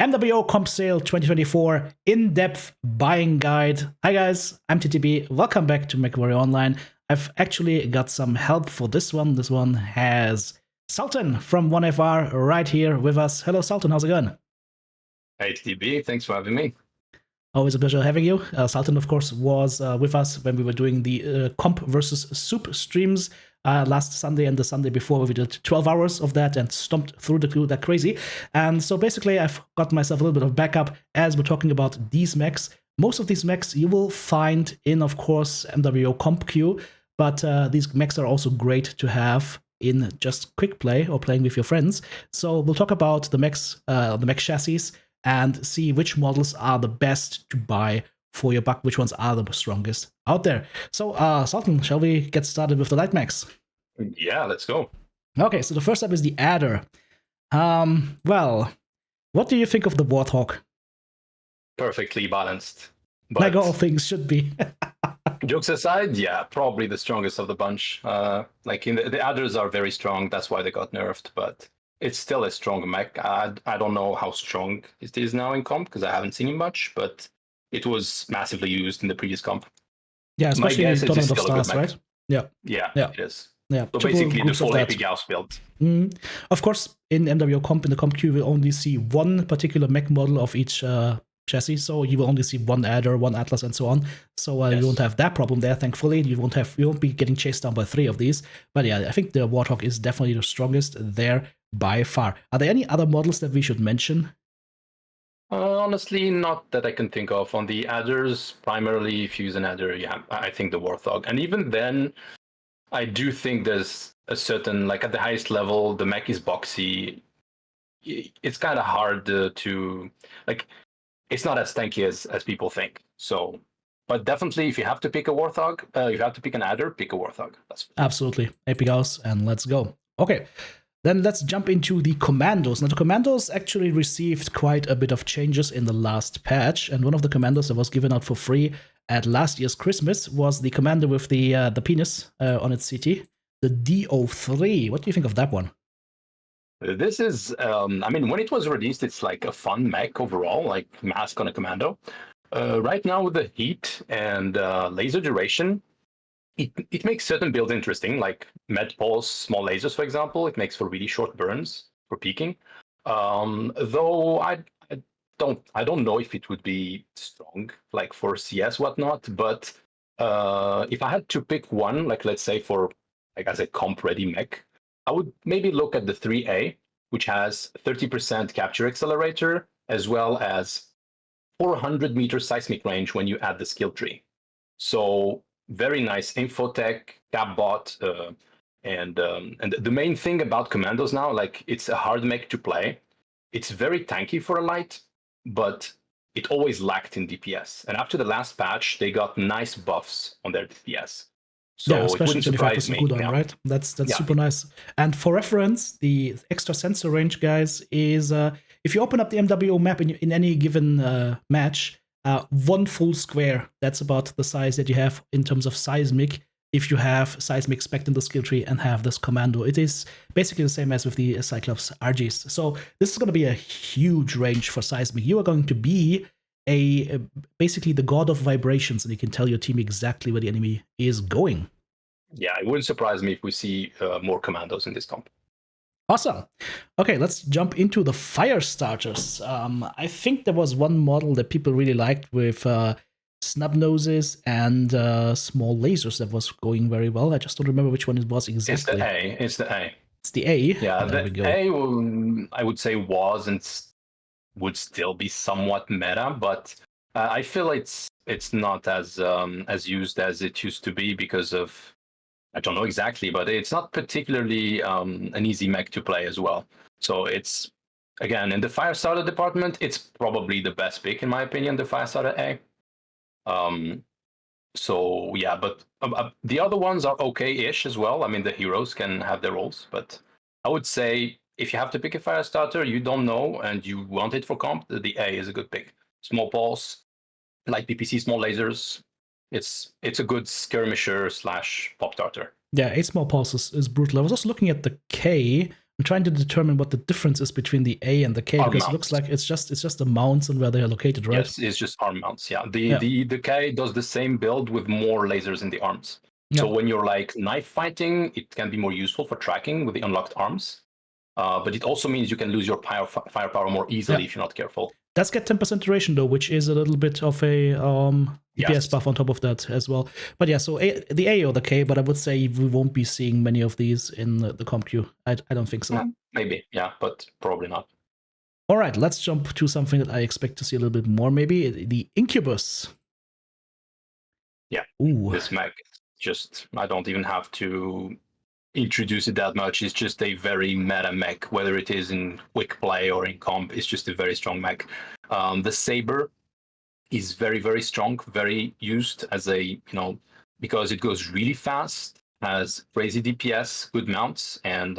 MWO Comp Sale 2024 in-depth buying guide. Hi guys, I'm TTB. Welcome back to Mechwarrior Online. I've actually got some help for this one. This one has Sultan from 1FR right here with us. Hello Sultan, how's it going? Hey TTB, thanks for having me. Always a pleasure having you. Sultan, of course, was with us when we were doing the Comp versus Soup streams last Sunday and the Sunday before. We did 12 hours of that and stomped through the queue like crazy. And so basically, I've got myself a little bit of backup as we're talking about these mechs. Most of these mechs you will find in, of course, MWO Comp queue, but these mechs are also great to have in just quick play or playing with your friends. So we'll talk about the mechs, the mech chassis, and see which models are the best to buy for your buck, which ones are the strongest out there. So, Sultan, shall we get started with the light mechs? Yeah, let's go. Okay, so the first up is the Adder. Well, what do you think of the Warthog? Perfectly balanced. But like all things should be. Jokes aside, yeah, probably the strongest of the bunch. Like the Adders are very strong, that's why they got nerfed, but it's still a strong mech. I don't know how strong it is now in comp because I haven't seen it much, but it was massively used in the previous comp. Yeah, especially in Tournament of Stars, right? Yeah, it is. Yeah, so basically the full AP Gauss build. Of course, in MWO Comp, in the Comp queue, you will only see one particular mech model of each chassis, so you will only see one Adder, one Atlas, and so on. So you won't have that problem there, thankfully. You won't be getting chased down by 3 of these. But yeah, I think the Warthog is definitely the strongest there by far. Are there any other models that we should mention? Honestly, not that I can think of. On the Adders, primarily, if you use an Adder, yeah, I think the Warthog. And even then, I do think there's a certain, like at the highest level, the mech is boxy. It's kind of hard to, like, it's not as tanky as people think. So, but definitely, if you have to pick a Warthog, if you have to pick an Adder, pick a Warthog. That's absolutely AP Gauss, and let's go. Okay, then let's jump into the Commandos. Now, the Commandos actually received quite a bit of changes in the last patch, and one of the Commandos that was given out for free at last year's Christmas was the Commander with the penis on its CT, the DO3. What do you think of that one? This is, I mean, when it was released, it's like a fun mech overall, like mask on a commando. Right now, with the heat and laser duration, it makes certain builds interesting, like med pulse, small lasers, for example. It makes for really short burns for peaking. Though I don't know if it would be strong, like for CS whatnot. But if I had to pick one, like let's say for like as a comp ready mech, I would maybe look at the 3A, which has 30% capture accelerator, as well as 400 meter seismic range when you add the skill tree. So very nice infotech, cap bot, and the main thing about Commandos now, like it's a hard mech to play. It's very tanky for a light, but it always lacked in DPS. And after the last patch, they got nice buffs on their DPS. So yeah, especially 25% cooldown, right? That's super nice. And for reference, the extra sensor range, guys, is if you open up the MWO map in any given match, 1 full square, that's about the size that you have in terms of seismic. If you have seismic spec in the skill tree and have this commando, it is basically the same as with the Cyclops RGs. So this is going to be a huge range for seismic. You are going to be basically the god of vibrations, and you can tell your team exactly where the enemy is going. Yeah, it wouldn't surprise me if we see more commandos in this comp. Awesome. Okay, let's jump into the fire starters. I think there was one model that people really liked with snub noses and small lasers that was going very well. I just don't remember which one it was exactly. It's the A. It's the A. Yeah, there the A, I would say, was and would still be somewhat meta, but I feel it's not as used as it used to be because of, I don't know exactly, but it's not particularly an easy mech to play as well. So it's, again, in the Firestarter department, it's probably the best pick in my opinion, the Firestarter A. So yeah, but the other ones are okay-ish as well. I mean, the heroes can have their roles, but I would say if you have to pick a Firestarter you don't know and you want it for comp, the A is a good pick. Small pulse, light PPC, small lasers. It's a good skirmisher / pop tarter. Yeah, 8 small pulse is brutal. I was also looking at the K. I'm trying to determine what the difference is between the A and the K, Arm because it looks mounts. like it's just the mounts and where they are located, right? Yes, it's just arm mounts. Yeah, Yeah. the K does the same build with more lasers in the arms. So Yeah. when you're like knife fighting, it can be more useful for tracking with the unlocked arms. But it also means you can lose your firepower more easily if you're not careful. Does get 10% duration though, which is a little bit of a DPS buff on top of that as well. But yeah, so the A or the K, but I would say we won't be seeing many of these in the comp queue. I don't think so. Maybe, yeah, but probably not. All right, let's jump to something that I expect to see a little bit more, maybe the Incubus. Yeah, Ooh. This mech, just, I don't even have to introduce it that much. It's just a very meta mech, whether it is in quick play or in comp. It's just a very strong mech. The Saber is very, very strong, very used as a, because it goes really fast, has crazy DPS, good mounts, and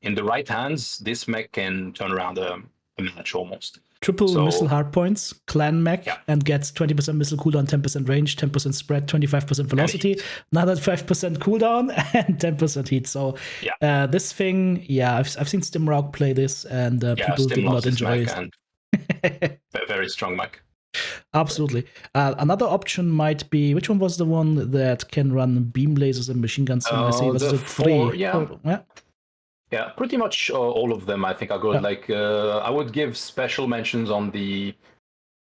in the right hands, this mech can turn around a match almost. Triple missile hardpoints, clan mech, and gets 20% missile cooldown, 10% range, 10% spread, 25% velocity, another 5% cooldown, and 10% heat. So this thing, I've seen Stimrock play this, and people did not enjoy it. Very strong mech. Absolutely. Another option might be, which one was the one that can run beam lasers and machine guns? Was it 3? Yeah, pretty much all of them. I think I'll go like I would give special mentions on the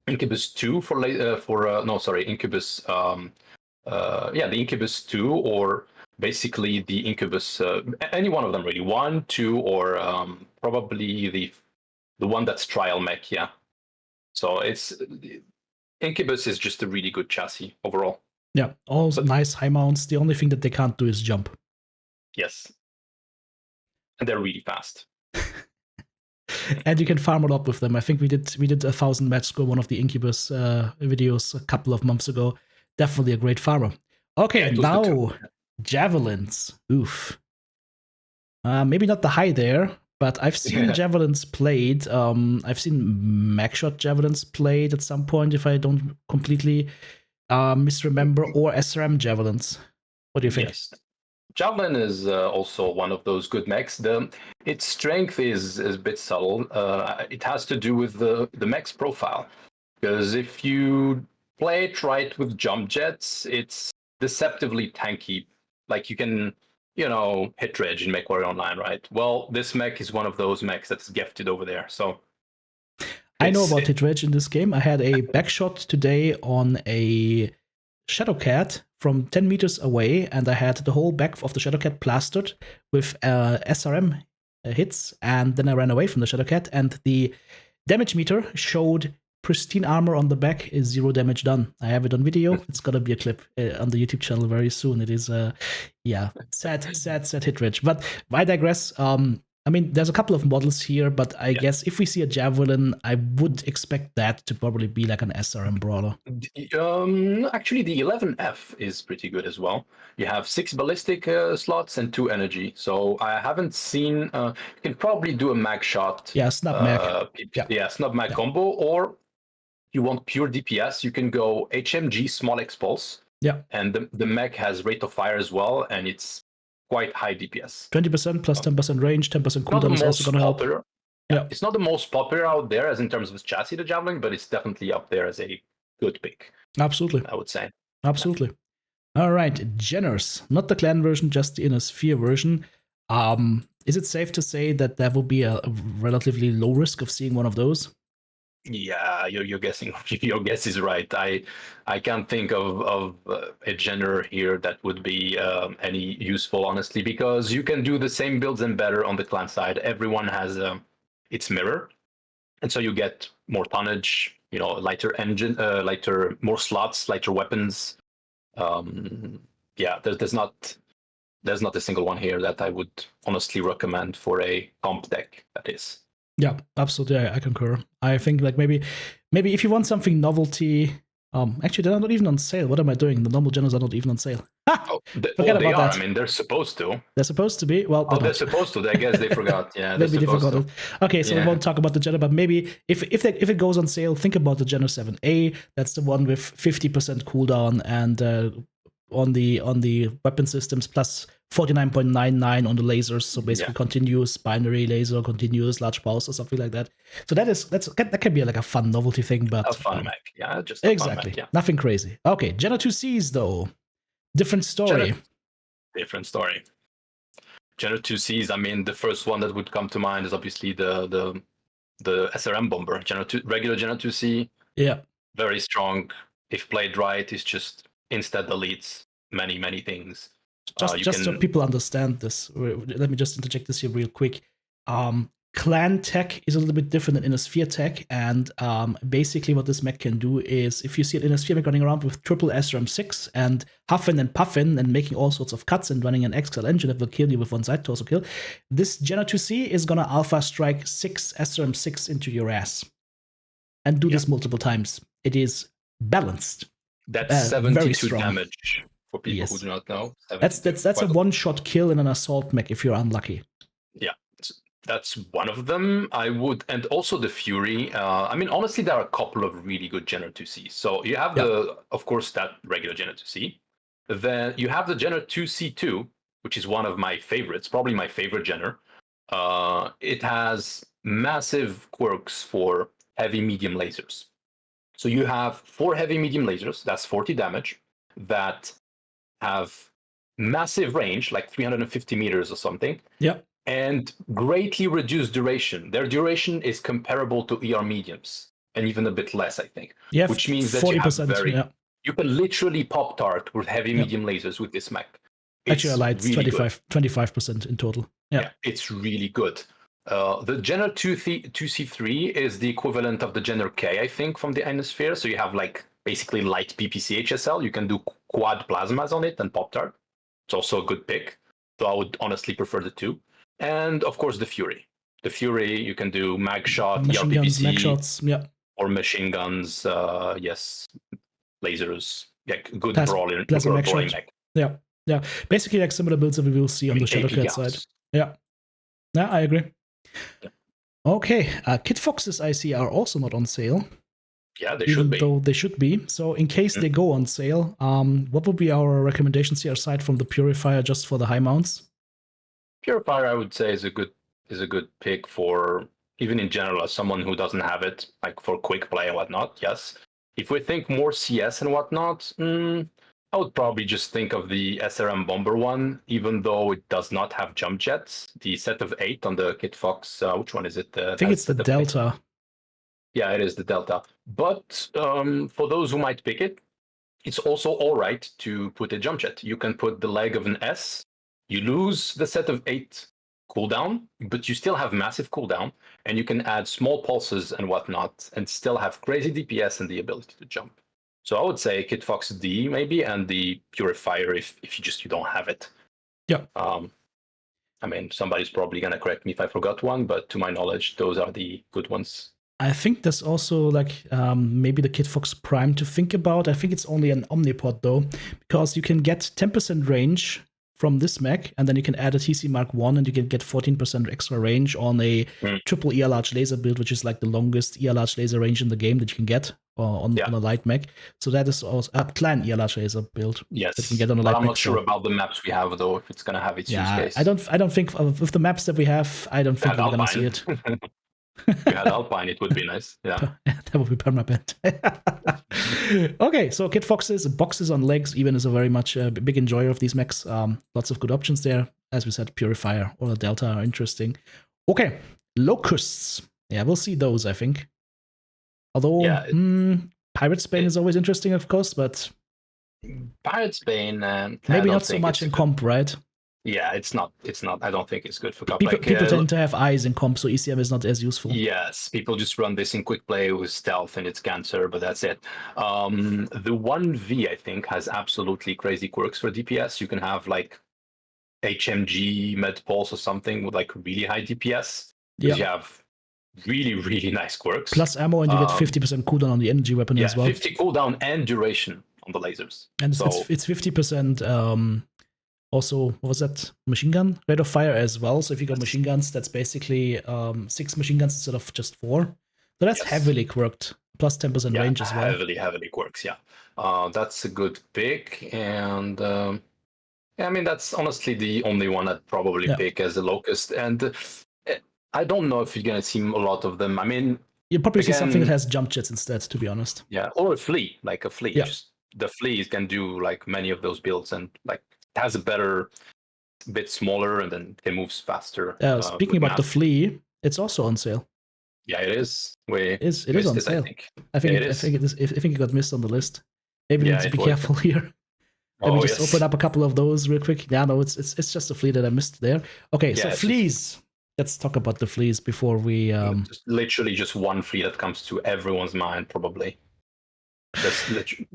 Incubus 2 Incubus. The Incubus 2, or basically the Incubus, any one of them really, 1, 2, or probably the one that's trial mech. Yeah, so it's Incubus is just a really good chassis overall. Yeah, all nice high mounts. The only thing that they can't do is jump. Yes. And they're really fast. And you can farm a lot with them. I think we did 1,000 match score, one of the Incubus videos a couple of months ago. Definitely a great farmer. Okay, now javelins. Oof. Maybe not the high there, but I've seen javelins played. I've seen Mechshot javelins played at some point, if I don't completely misremember, or SRM javelins. What do you think? Yes. Javelin is also one of those good mechs. Its strength is a bit subtle. It has to do with the mech's profile. Because if you play it right with jump jets, it's deceptively tanky. Like you can, hit reg in Mechwarrior Online, right? Well, this mech is one of those mechs that's gifted over there. So I know about hit reg in this game. I had a backshot today on a Shadowcat from 10 meters away, and I had the whole back of the Shadowcat plastered with SRM hits, and then I ran away from the Shadowcat, and the damage meter showed pristine armor on the back is 0 damage done. I have it on video. It's gonna be a clip on the YouTube channel very soon. It is sad hit reg. But I digress. I mean, there's a couple of models here, but I guess if we see a javelin, I would expect that to probably be like an SRM brawler. Actually, the 11F is pretty good as well. You have 6 ballistic slots and 2 energy. So I haven't seen. You can probably do a mag shot. Yeah, snub mag. Snub mag combo. Or you want pure DPS, you can go HMG small expulse. Yeah. And the mech has rate of fire as well, and it's quite high DPS. 20% plus 10% range, 10% cooldown is also going to help. Yeah, it's not the most popular out there as in terms of its chassis, the Javelin, but it's definitely up there as a good pick. Absolutely. I would say. Absolutely. Yeah. All right, Jenners. Not the clan version, just the Inner Sphere version. Is it safe to say that there will be a relatively low risk of seeing one of those? Yeah, you're guessing. Your guess is right. I can't think of a genre here that would be any useful, honestly, because you can do the same builds and better on the clan side. Everyone has its mirror, and so you get more tonnage, lighter engine, more slots, lighter weapons. There's not a single one here that I would honestly recommend for a comp deck. That is. Yeah, absolutely. I concur. I think like maybe if you want something novelty, actually they're not even on sale. What am I doing? The normal generals are not even on sale. Forget about that. I mean, they're supposed to. They're supposed to be. Well, they're supposed to. I guess they forgot. Yeah, maybe they forgot it. Okay, so we won't talk about the Jenner, but maybe if it goes on sale, think about the Jenner 7A. That's the one with 50% cooldown and on the weapon systems plus 49.99 on the lasers, so basically continuous binary laser, continuous large pulse or something like that. So that can be like a fun novelty thing, but A fun mech, yeah, just a fun mech, yeah. Nothing crazy. Okay, Gen 2Cs though, different story. Different story. Gen 2Cs. I mean, the first one that would come to mind is obviously the SRM bomber, regular Gen 2C. Yeah, very strong. If played right, it's just instead deletes many things. Just so people understand this, let me just interject this here real quick. Clan tech is a little bit different than Inner tech, and basically what this mech can do is, if you see an Inner mech running around with triple SRM6 and huffing and puffing and making all sorts of cuts and running an XL engine that will kill you with one side torso kill, this Gen 2C is gonna alpha strike 6 SRM6 into your ass and do this multiple times. It is balanced. That's 72 damage for people who do not know. That's a one-shot kill in an assault mech if you're unlucky. Yeah, that's one of them. I would, and also the Fury. I mean, honestly, there are a couple of really good Gen 2C. So you have of course, that regular Gen 2C. Then you have the Gen 2C2, which is one of my favorites, probably my favorite Jenner. It has massive quirks for heavy medium lasers. So you have 4 heavy medium lasers, that's 40 damage, that have massive range, like 350 meters or something. Yeah. And greatly reduced duration. Their duration is comparable to ER mediums, and even a bit less, I think. Yeah, which means that 40%, you can literally pop tart with heavy medium lasers with this mech. Actually, I lied. It's really 25% in total. Yeah, it's really good. The Jenner 2C3 is the equivalent of the Jenner K, I think, from the Ionosphere. So you have like basically light PPC HSL. You can do quad plasmas on it and pop tart. It's also a good pick. So I would honestly prefer the two. And of course, the Fury. The Fury, you can do mag shot, machine guns, mag shots, or machine guns. Yes, lasers. Yeah, good brawling mech. Yeah. Basically, like similar builds that we will see on the Shadowcat side. Yeah, I agree. Yeah. Okay, Kit Foxes I see are also not on sale. Yeah, they should be. Though they should be. So in case they go on sale, what would be our recommendations here aside from the Purifier just for the high mounts? Purifier, I would say, is a good pick for, even in general, as someone who doesn't have it, like for quick play and whatnot. Yes. If we think more CS and whatnot, I would probably just think of the SRM Bomber one, even though it does not have jump jets. The set of 8 on the Kit Fox, which one is it? I think it's the Delta. Yeah, it is the Delta. But for those who might pick it, it's also all right to put a jump jet. You can put the leg of an S. You lose the set of 8 cooldown, but you still have massive cooldown, and you can add small pulses and whatnot, and still have crazy DPS and the ability to jump. So I would say Kit Fox D maybe, and the Purifier if you don't have it. Yeah. I mean, somebody's probably gonna correct me if I forgot one, but to my knowledge, those are the good ones. I think there's also like maybe the Kit Fox Prime to think about. I think it's only an Omnipod though, because you can get 10% range from this mech, and then you can add a TC Mark 1 and you can get 14% extra range on a triple ER large laser build, which is like the longest ER large laser range in the game that you can get on a light mech. So that is also a clan ER large laser build. Yes, that you can get on a light I'm mech, not sure about the maps we have though, if it's gonna have its use case. I don't think with the maps that we have, I don't think we're gonna see it. If you had Alpine, it would be nice. Yeah. That would be permanent. Okay, so Kit Fox's boxes on legs even is a very much big enjoyer of these mechs. Lots of good options there. As we said, Purifier or the Delta are interesting. Okay, Locusts. Yeah, we'll see those, I think. Although Pirate Spain is always interesting, of course, but Pirate Spain maybe not so much in comp, right? Yeah, it's not. I don't think it's good for comp. People tend to have eyes in comp, so ECM is not as useful. Yes, people just run this in quick play with stealth and it's cancer, but that's it. The 1V, I think, has absolutely crazy quirks for DPS. You can have like HMG Med Pulse or something with like really high DPS. Because you have really, really nice quirks. Plus ammo, and you get 50% cooldown on the energy weapon as well. 50 cooldown and duration on the lasers. And it's 50%. Also, what was that? Machine gun rate of fire as well. So if you got machine guns, that's basically 6 machine guns instead of just 4. So that's heavily quirked. Plus 10% range as well. Heavily quirks, yeah. That's a good pick. And I mean, that's honestly the only one I'd probably Yeah. pick as a locust, and I don't know if you're gonna see a lot of them. I mean, You probably see something that again, has jump jets instead, to be honest. yeah, or a flea, like a flea. Yeah. Just the fleas can do like many of those builds, and like has a better, bit smaller, and then it moves faster Speaking with about the mask. flea, it's also on sale. Yeah, it is. We It is missed on it, I sale. think. I Yeah, think it I is. think it is. I think it got missed on the list. Maybe we need Yeah, to it be was. careful here. Let me Oh just open yes. up a couple of those real quick. Yeah, no, it's just a flea that I missed there. Okay, so Yeah, it's just fleas. Let's talk about the fleas before we. literally just one flea that comes to everyone's mind, probably. That's literally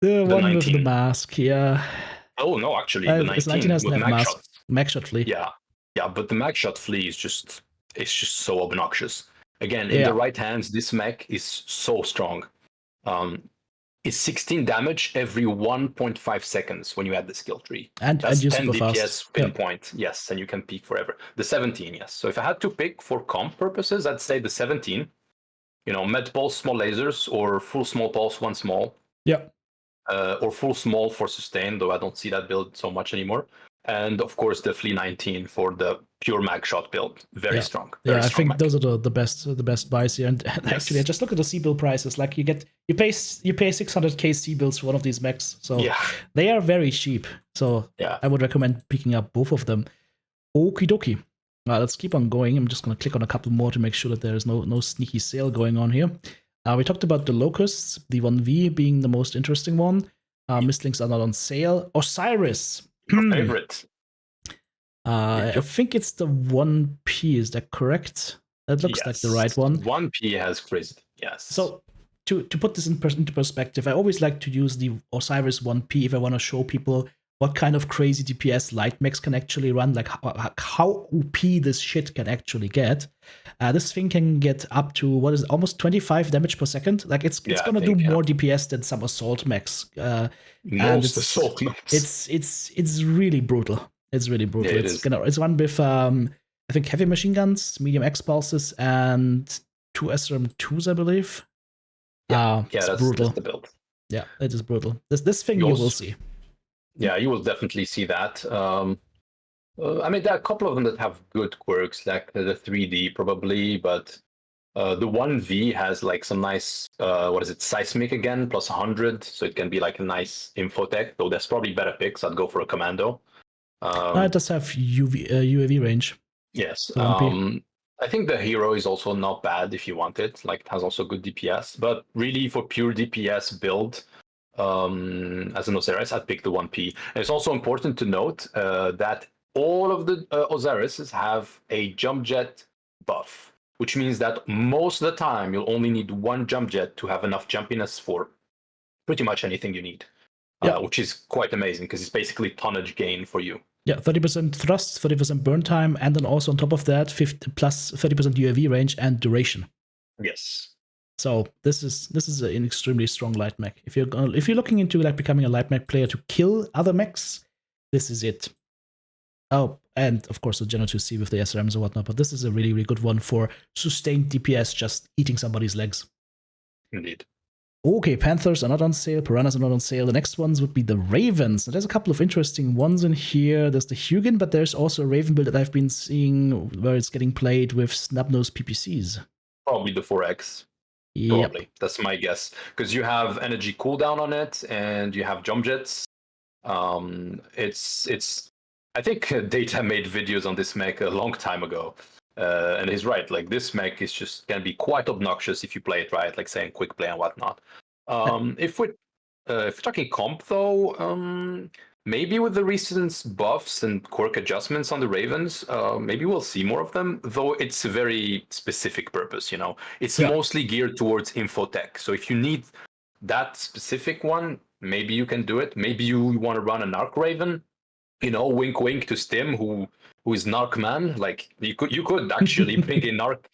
The the one with the 19. mask. Yeah, Oh no, actually, the it's 19 19 doesn't with have mag mask. shots. Mag shot flea. Yeah, yeah, but the mag shot flea is just it's just so obnoxious. Again, in the Yeah, right hands, this mech is so strong. Um, it's 16 damage every 1.5 seconds when you add the skill tree. and That's you're 10 super fast. DPS Yeah, pinpoint, yes, and you can peak forever. The 17, yes. So if I had to pick for comp purposes, I'd say the 17. You know, med pulse, small lasers, or full small pulse, one small, yeah. or full small for sustain, though I don't see that build so much anymore. And of course, the Flea 19 for the pure mag shot build. Yeah. Very Yeah, I strong think mag. those are the best buys here. And actually, I Yes. just look at the C bill prices. Like you pay 600k C bills for one of these mechs, so Yeah. they are very cheap. So Yeah. I would recommend picking up both of them. Okie dokie. Let's keep on going. I'm just gonna click on a couple more to make sure that there is no sneaky sale going on here. We talked about the locusts, the 1V being the most interesting one. Mistlings are not on sale. Osiris. Your favorite. I think it's the 1P, is that correct? That looks like the Yes. right one. 1P has crazy. Yes. So, to put this into perspective, I always like to use the Osiris 1P if I want to show people what kind of crazy DPS light mechs can actually run, like how OP this shit can actually get. This thing can get up to, what is it, almost 25 damage per second. Like it's Yeah, gonna do more DPS than some assault mechs. And most assault mechs. it's really brutal. It's really brutal. Yeah, it is. It's one with I think heavy machine guns, medium X pulses, and 2 SRM2s, I believe. Yeah, It's that's brutal. the build. Yeah, it is brutal. This thing you will see. Yeah, you will definitely see that. I mean, there are a couple of them that have good quirks, like the 3D probably, but the 1V has like some nice, what is it, seismic again, plus 100, so it can be like a nice infotech, though there's probably better picks. I'd go for a commando. It does have UAV range. Yes. The 1P. I think the hero is also not bad if you want it. Like, it has also good DPS, but really for pure DPS build, as an Osiris, I'd pick the 1P. And it's also important to note that all of the Osirises have a jump jet buff, which means that most of the time you'll only need one jump jet to have enough jumpiness for pretty much anything you need, Yeah. which is quite amazing because it's basically tonnage gain for you. Yeah, 30% thrust, 30% burn time, and then also on top of that, 50 plus 30% UAV range and duration. Yes. So this is an extremely strong light mech. If you're looking into like becoming a light mech player to kill other mechs, this is it. Oh, and of course the Gen 2C with the SRMs or whatnot, but this is a really, really good one for sustained DPS, just eating somebody's legs. Indeed. Okay, Panthers are not on sale, Piranhas are not on sale. The next ones would be the Ravens. Now, there's a couple of interesting ones in here. There's the Hugin, but there's also a Raven build that I've been seeing where it's getting played with snub-nosed PPCs. Probably the 4X. Yep. Probably. That's my guess. Because you have energy cooldown on it and you have jump jets. It's I think Data made videos on this mech a long time ago. And he's right, like this mech is just can be quite obnoxious if you play it right, like saying quick play and whatnot. If we're talking comp though, maybe with the recent buffs and quirk adjustments on the Ravens, maybe we'll see more of them. Though it's a very specific purpose, you know. It's mostly geared towards infotech. So if you need that specific one, maybe you can do it. Maybe you want to run a Narc Raven, you know, wink wink to Stim, who is Narc Man. Like you could actually bring in Narc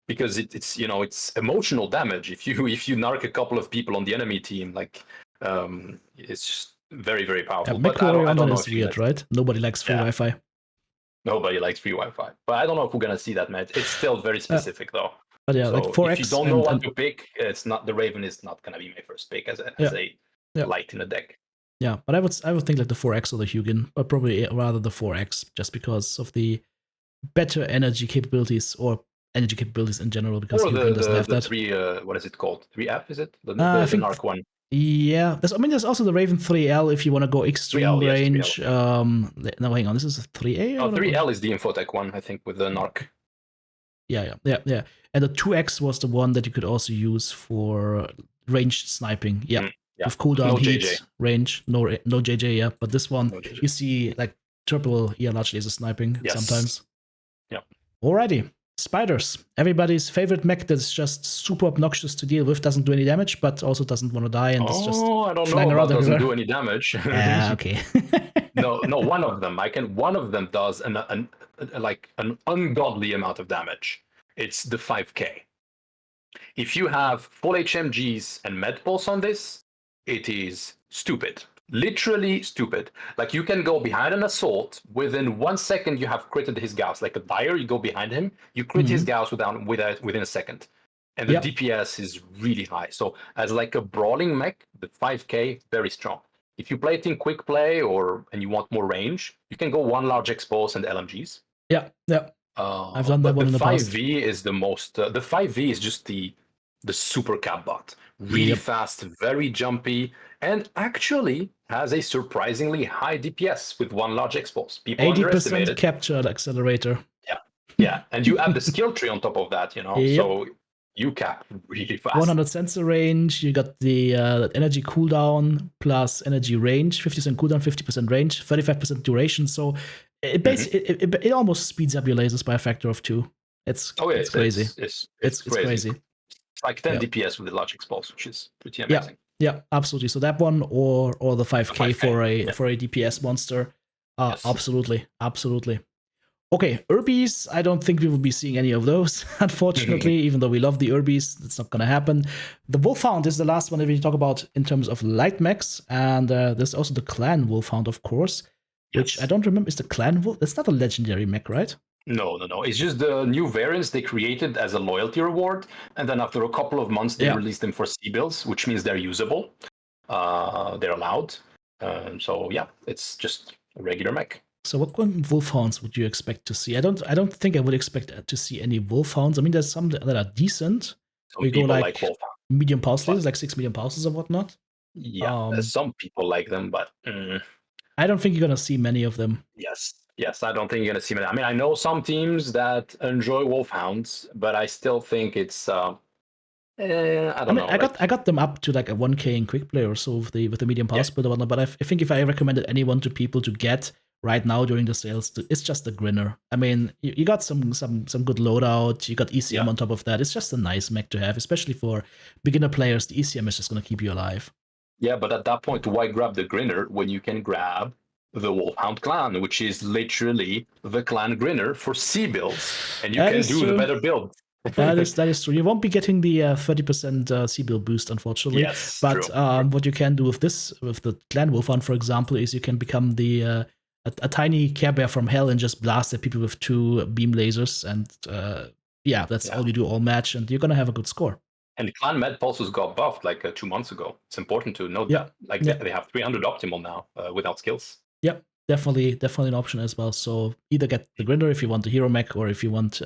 because it's you know it's emotional damage. If you narc a couple of people on the enemy team, like it's just very very powerful. Yeah, But Mechwarrior I don't Online know is if you're weird, gonna, right? Nobody likes free Wi-Fi. nobody likes free Wi-Fi. But I don't know if we're gonna see that match. It's still very specific though. But yeah, So like 4X if you don't know what to pick, it's not the Raven is not gonna be my first pick as a light in the deck. Yeah, but I would think like the 4X or the Hugin, but probably rather the 4X, just because of the better energy capabilities or energy capabilities in general, because Or Hugin doesn't have the that. three what is it called? 3F is it? I The think Narc one. yeah. There's also the Raven 3L if you want to go extreme 3L, yes, 3L. range. No, hang on, this is a 3A. Oh, Or 3L is the Infotech one, I think, with the Narc. yeah. And the 2X was the one that you could also use for ranged sniping. Yeah, Yeah. with cooldown, No heat, JJ. range, no JJ. Yeah, but this one No JJ. you see like triple large laser sniping Yes. sometimes. Yeah. Alrighty. Spiders. Everybody's favorite mech that's just super obnoxious to deal with, doesn't do any damage, but also doesn't want to die and is just Oh, I don't know flying around about doesn't everywhere. do any damage. Yeah, okay. No, one of them. One of them does like an ungodly amount of damage. It's the 5K. If you have full HMGs and med pulse on this, it is stupid. Literally stupid. Like you can go behind an assault, within 1 second you have critted his Gauss. Like a Dire, you go behind him, you crit his Gauss within a second. And the Yep. DPS is really high. So as like a brawling mech, the 5K, very strong. If you play it in quick play and you want more range, you can go one large expose and LMGs. Yeah. I've done that But one the in the past. 5V is the most. The 5V is just the super cap bot. Really Yep. fast, very jumpy, and actually has a surprisingly high DPS with one large expose. People 80% underestimate it. capture accelerator. Yeah, and you add the skill tree on top of that, Yep. so you cap really fast. 100 sensor range. You got the energy cooldown plus energy range. 50% cooldown, 50% range, 35% duration. So it basically it almost speeds up your lasers by a factor of 2. It's crazy. It's Crazy. It's like 10 Yeah. DPS with a large expose, which is pretty amazing. Yeah, absolutely. So that one or the 5K, 5K, for a DPS monster. Yes. Absolutely. Okay, Urbies, I don't think we will be seeing any of those, unfortunately, even though we love the Urbies. That's not going to happen. The Wolfhound is the last one that we talk about in terms of light mechs, and there's also the Clan Wolfhound, of course, which Yes. I don't remember. Is the Clan Wolf? That's not a legendary mech, right? No. It's just the new variants they created as a loyalty reward, and then after a couple of months, they released them for C-bills, which means they're usable. They're allowed. So yeah, it's just a regular mech. So what kind of Wolfhounds would you expect to see? I don't think I would expect to see any Wolfhounds. I mean, there's some that are decent. Some We go people like Wolfhound. medium pulse lasers, like 6 medium pulses or whatnot. Yeah, some people like them, but I don't think you're gonna see many of them. Yes, I don't think you're gonna see many. I mean, I know some teams that enjoy Wolfhounds, but I still think it's I don't know. I got them up to like a 1K in quick play or so with the medium pulse build or whatnot. But I think if I recommended anyone to people to get right now during the sales, it's just the Grinner. I mean, you got some good loadout. You got ECM on top of that. It's just a nice mech to have, especially for beginner players. The ECM is just gonna keep you alive. Yeah, but at that point, why grab the Grinner when you can grab the Wolfhound clan, which is literally the clan Grinner for C builds, and you can do the better build. That is true. You won't be getting the 30% C-bill boost, unfortunately. Yes, but true. What you can do with the Clan Wolfhound, for example, is you can become the a tiny Care Bear from hell and just blast at people with 2 beam lasers, and that's all you do all match, and you're gonna have a good score. And Clan Med Pulses got buffed like 2 months ago. It's important to note that. Like they have 300 optimal now without skills. Yep, definitely an option as well. So either get the Grinner if you want the hero mech, or if you want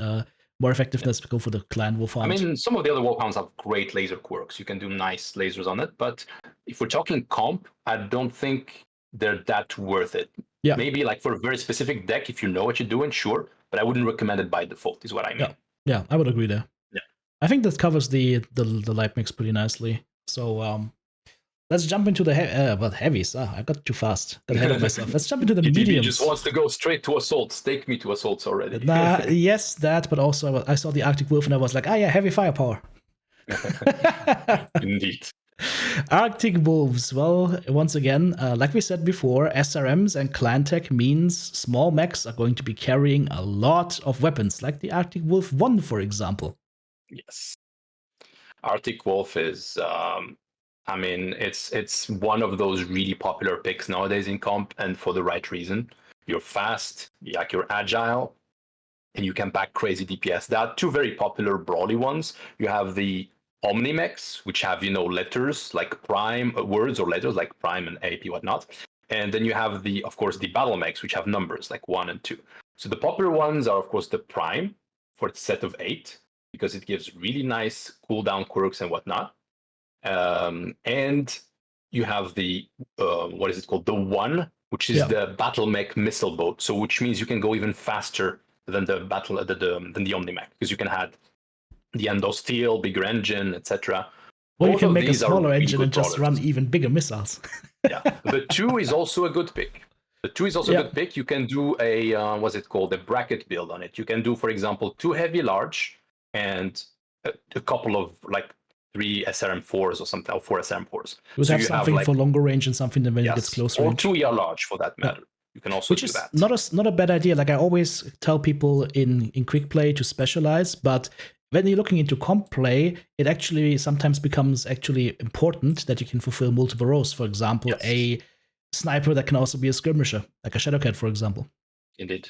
more effectiveness, go for the Clan Wolfhound. I mean, some of the other Wolfhounds have great laser quirks. You can do nice lasers on it, but if we're talking comp, I don't think they're that worth it. Yeah. Maybe like for a very specific deck, if you know what you're doing, sure, but I wouldn't recommend it by default, is what I mean. Yeah, I would agree there. Yeah. I think that covers the light mix pretty nicely. So let's jump into the heavies. I got too fast. Got ahead of myself. Let's jump into the mediums. He just wants to go straight to assaults. Take me to assaults already. Yes, that, but also I saw the Arctic Wolf and I was like, yeah, heavy firepower. Indeed. Arctic Wolves. Well, once again, like we said before, SRMs and clan tech means small mechs are going to be carrying a lot of weapons, like the Arctic Wolf 1, for example. Yes. Arctic Wolf is I mean, it's one of those really popular picks nowadays in comp, and for the right reason. You're fast, you're agile, and you can pack crazy DPS. There are 2 very popular brawly ones. You have the Omni-Mechs, which have, letters like prime, words or letters like prime and AP, whatnot. And then you have of course, the battle mechs, which have numbers like 1 and 2. So the popular ones are, of course, the prime for its set of 8, because it gives really nice cooldown quirks and whatnot. And you have the, what is it called? The 1, which is the battle mech missile boat. So which means you can go even faster than the than the Omni-Mech, because you can add the endo steel, bigger engine, etc. Or you can make a smaller engine and just run even bigger missiles. Yeah, the 2 is also a good pick. The 2 is also a good pick. You can do a what's it called? A bracket build on it. You can do, for example, 2 heavy large and a couple of like 3 SRM4s or something, or 4 SRM4s. You have something for longer range and something that when it gets close range. Or 2 ER large for that matter. You can also do that. Which is not a bad idea. Like I always tell people in quick play to specialize, but when you're looking into comp play, it actually sometimes becomes actually important that you can fulfill multiple roles. For example, a sniper that can also be a skirmisher, like a Shadowcat, for example. Indeed.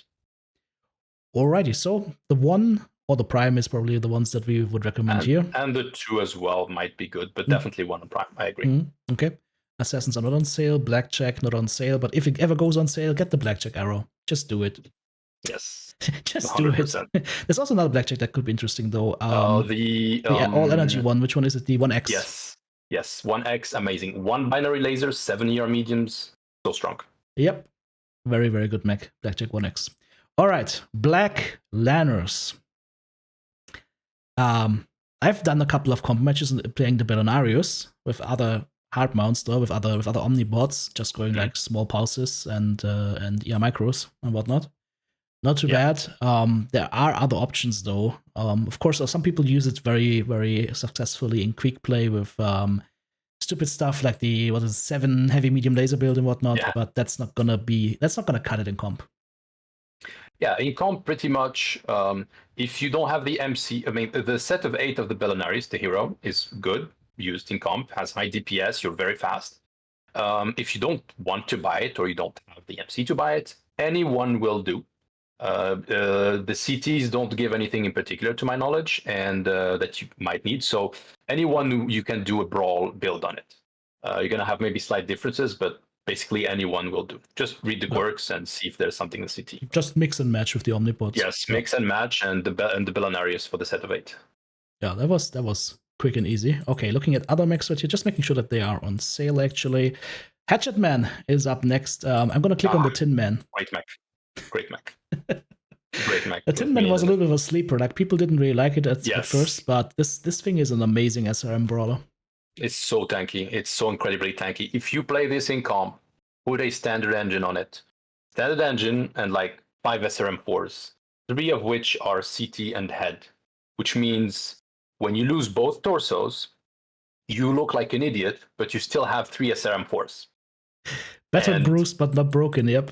Alrighty, so the 1 or the prime is probably the ones that we would recommend here. And the 2 as well might be good, but definitely 1 and prime. I agree. Okay. Assassins are not on sale. Blackjack not on sale, but if it ever goes on sale, get the Blackjack arrow. Just do it. Yes. Just 100%. do it. There's also another Blackjack that could be interesting though. The all energy one. Which one is it? The 1X. Yes. 1X, amazing. 1 binary laser, 7 ER mediums, so strong. Yep. Very, very good mech. Blackjack 1X. All right. Black Lanners. I've done a couple of comp matches playing the Bellonarius with other hard mounts though, with other omnibots, just going like small pulses and ER micros and whatnot. Not too bad. There are other options though. Of course, some people use it very, very successfully in quick play with stupid stuff like the 7 heavy medium laser build and whatnot. But that's not gonna cut it in comp. Yeah, in comp, pretty much. If you don't have the MC, I mean, the set of 8 of the Bellonarius, the hero, is good. Used in comp, has high DPS, you're very fast. If you don't want to buy it or you don't have the MC to buy it, anyone will do. The CTs don't give anything in particular to my knowledge, and that you might need. So anyone you can do a brawl build on it. You're gonna have maybe slight differences, but basically anyone will do. Just read the quirks and see if there's something in the CT. Just mix and match with the omnibots. Yes, mix and match, and the Bellonarius for the set of 8. Yeah, that was quick and easy. Okay, looking at other mechs right here, just making sure that they are on sale actually. Hatchet Man is up next. I'm gonna click on the Tin Man. Great mech. Great mech. Great mech. The Tin Man was a little bit of a sleeper. Like people didn't really like it at first, but this thing is an amazing SRM brawler. It's so tanky. It's so incredibly tanky. If you play this in comp, put a standard engine on it. Standard engine and like 5 SRM4s, 3 of which are CT and head, which means when you lose both torsos, you look like an idiot, but you still have 3 SRM4s. Better bruised, but not broken, yep.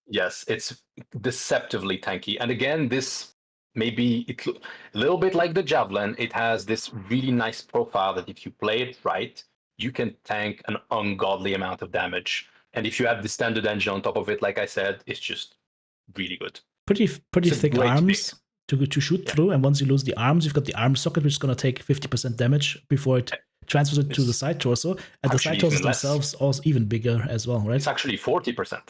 Yes, it's deceptively tanky. And again, this maybe a little bit like the Javelin, it has this really nice profile that if you play it right, you can tank an ungodly amount of damage. And if you have the standard engine on top of it, like I said, it's just really good. Pretty thick arms to shoot through, and once you lose the arms, you've got the arm socket, which is going to take 50% damage before it transfers it to the side torso, and the side torsos themselves are even bigger as well, right? It's actually 40%.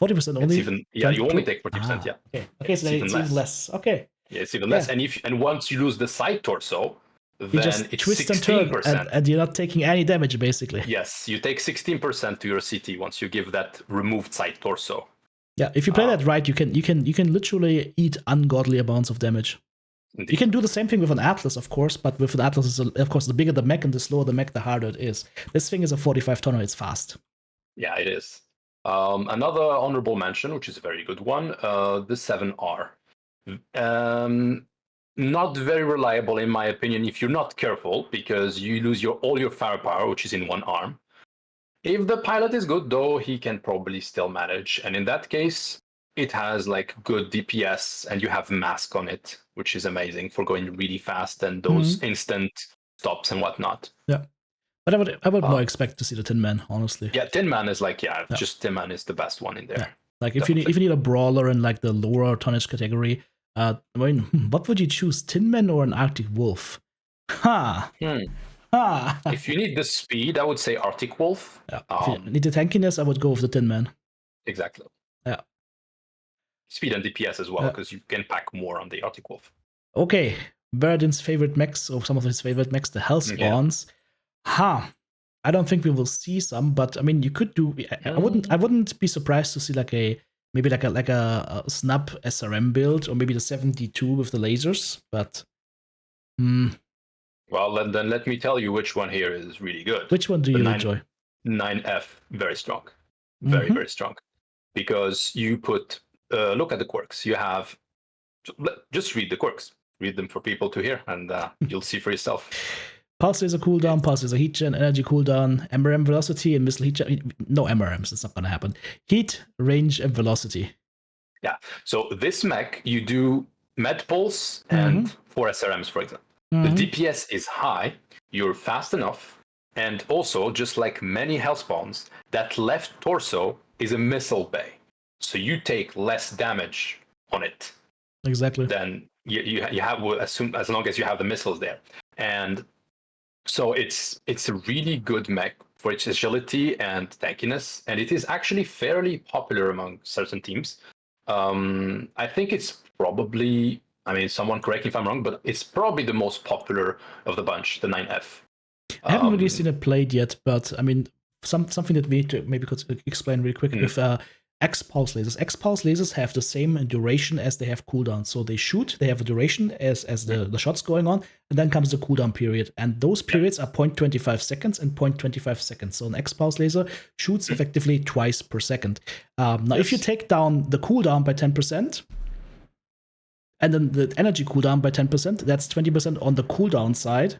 40% only? You only take 40%, Okay, so it's even less. Okay. Yeah, it's even less. And once you lose the side torso, then you just it's twist 16%. And turn, and you're not taking any damage, basically. Yes, you take 16% to your CT once you give that removed side torso. Yeah, if you play that right, you can literally eat ungodly amounts of damage. Indeed. You can do the same thing with an Atlas, of course, but with an Atlas, of course, the bigger the mech and the slower the mech, the harder it is. This thing is a 45-tonner, it's fast. Yeah, it is. Another honorable mention, which is a very good one, the 7R. Not very reliable, in my opinion, if you're not careful, because you lose all your firepower, which is in one arm. If the pilot is good, though, he can probably still manage. And in that case, it has like good DPS, and you have mask on it, which is amazing for going really fast and those instant stops and whatnot. Yeah. But I would more expect to see the Tin Man, honestly. Yeah, Tin Man is like, just Tin Man is the best one in there. Yeah. Like if you need a brawler in like the lower tonnage category, I mean, what would you choose, Tin Man or an Arctic Wolf? Ha! Hmm. Ha! If you need the speed, I would say Arctic Wolf. Yeah. If you need the tankiness, I would go with the Tin Man. Exactly. Yeah. Speed and DPS as well, because you can pack more on the Arctic Wolf. Okay. Verdin's favorite mechs, or some of his favorite mechs, the Hell Spawns. Ha! I don't think we will see some, but I mean, you could do. I wouldn't be surprised to see like a snap SRM build, or maybe the 72 with the lasers. But well, then let me tell you which one here is really good. Which one do you enjoy? 9F, very strong, very strong, because you put. Look at the quirks. You have. Just read the quirks. Read them for people to hear, and you'll see for yourself. Pulse laser cooldown, pulse laser heat gen, energy cooldown, MRM velocity, and missile heat gen. No MRMs, it's not gonna happen. Heat, range, and velocity. Yeah. So this mech, you do med pulse and 4 SRMs, for example. The DPS is high, you're fast enough, and also, just like many Hellspawns, that left torso is a missile bay. So you take less damage on it. Exactly. Than you have, as long as you have the missiles there. And so it's a really good mech for its agility and tankiness, and it is actually fairly popular among certain teams. I think it's probably, I mean, someone correct me if I'm wrong, but it's probably the most popular of the bunch, the 9F. I haven't really seen it played yet, but I mean, something that we maybe could explain really quick with X-Pulse lasers. X-Pulse lasers have the same duration as they have cooldown. So they shoot, they have a duration as the shot's going on, and then comes the cooldown period. And those periods are 0.25 seconds and 0.25 seconds. So an X-Pulse laser shoots effectively twice per second. Now, if you take down the cooldown by 10%, and then the energy cooldown by 10%, that's 20% on the cooldown side.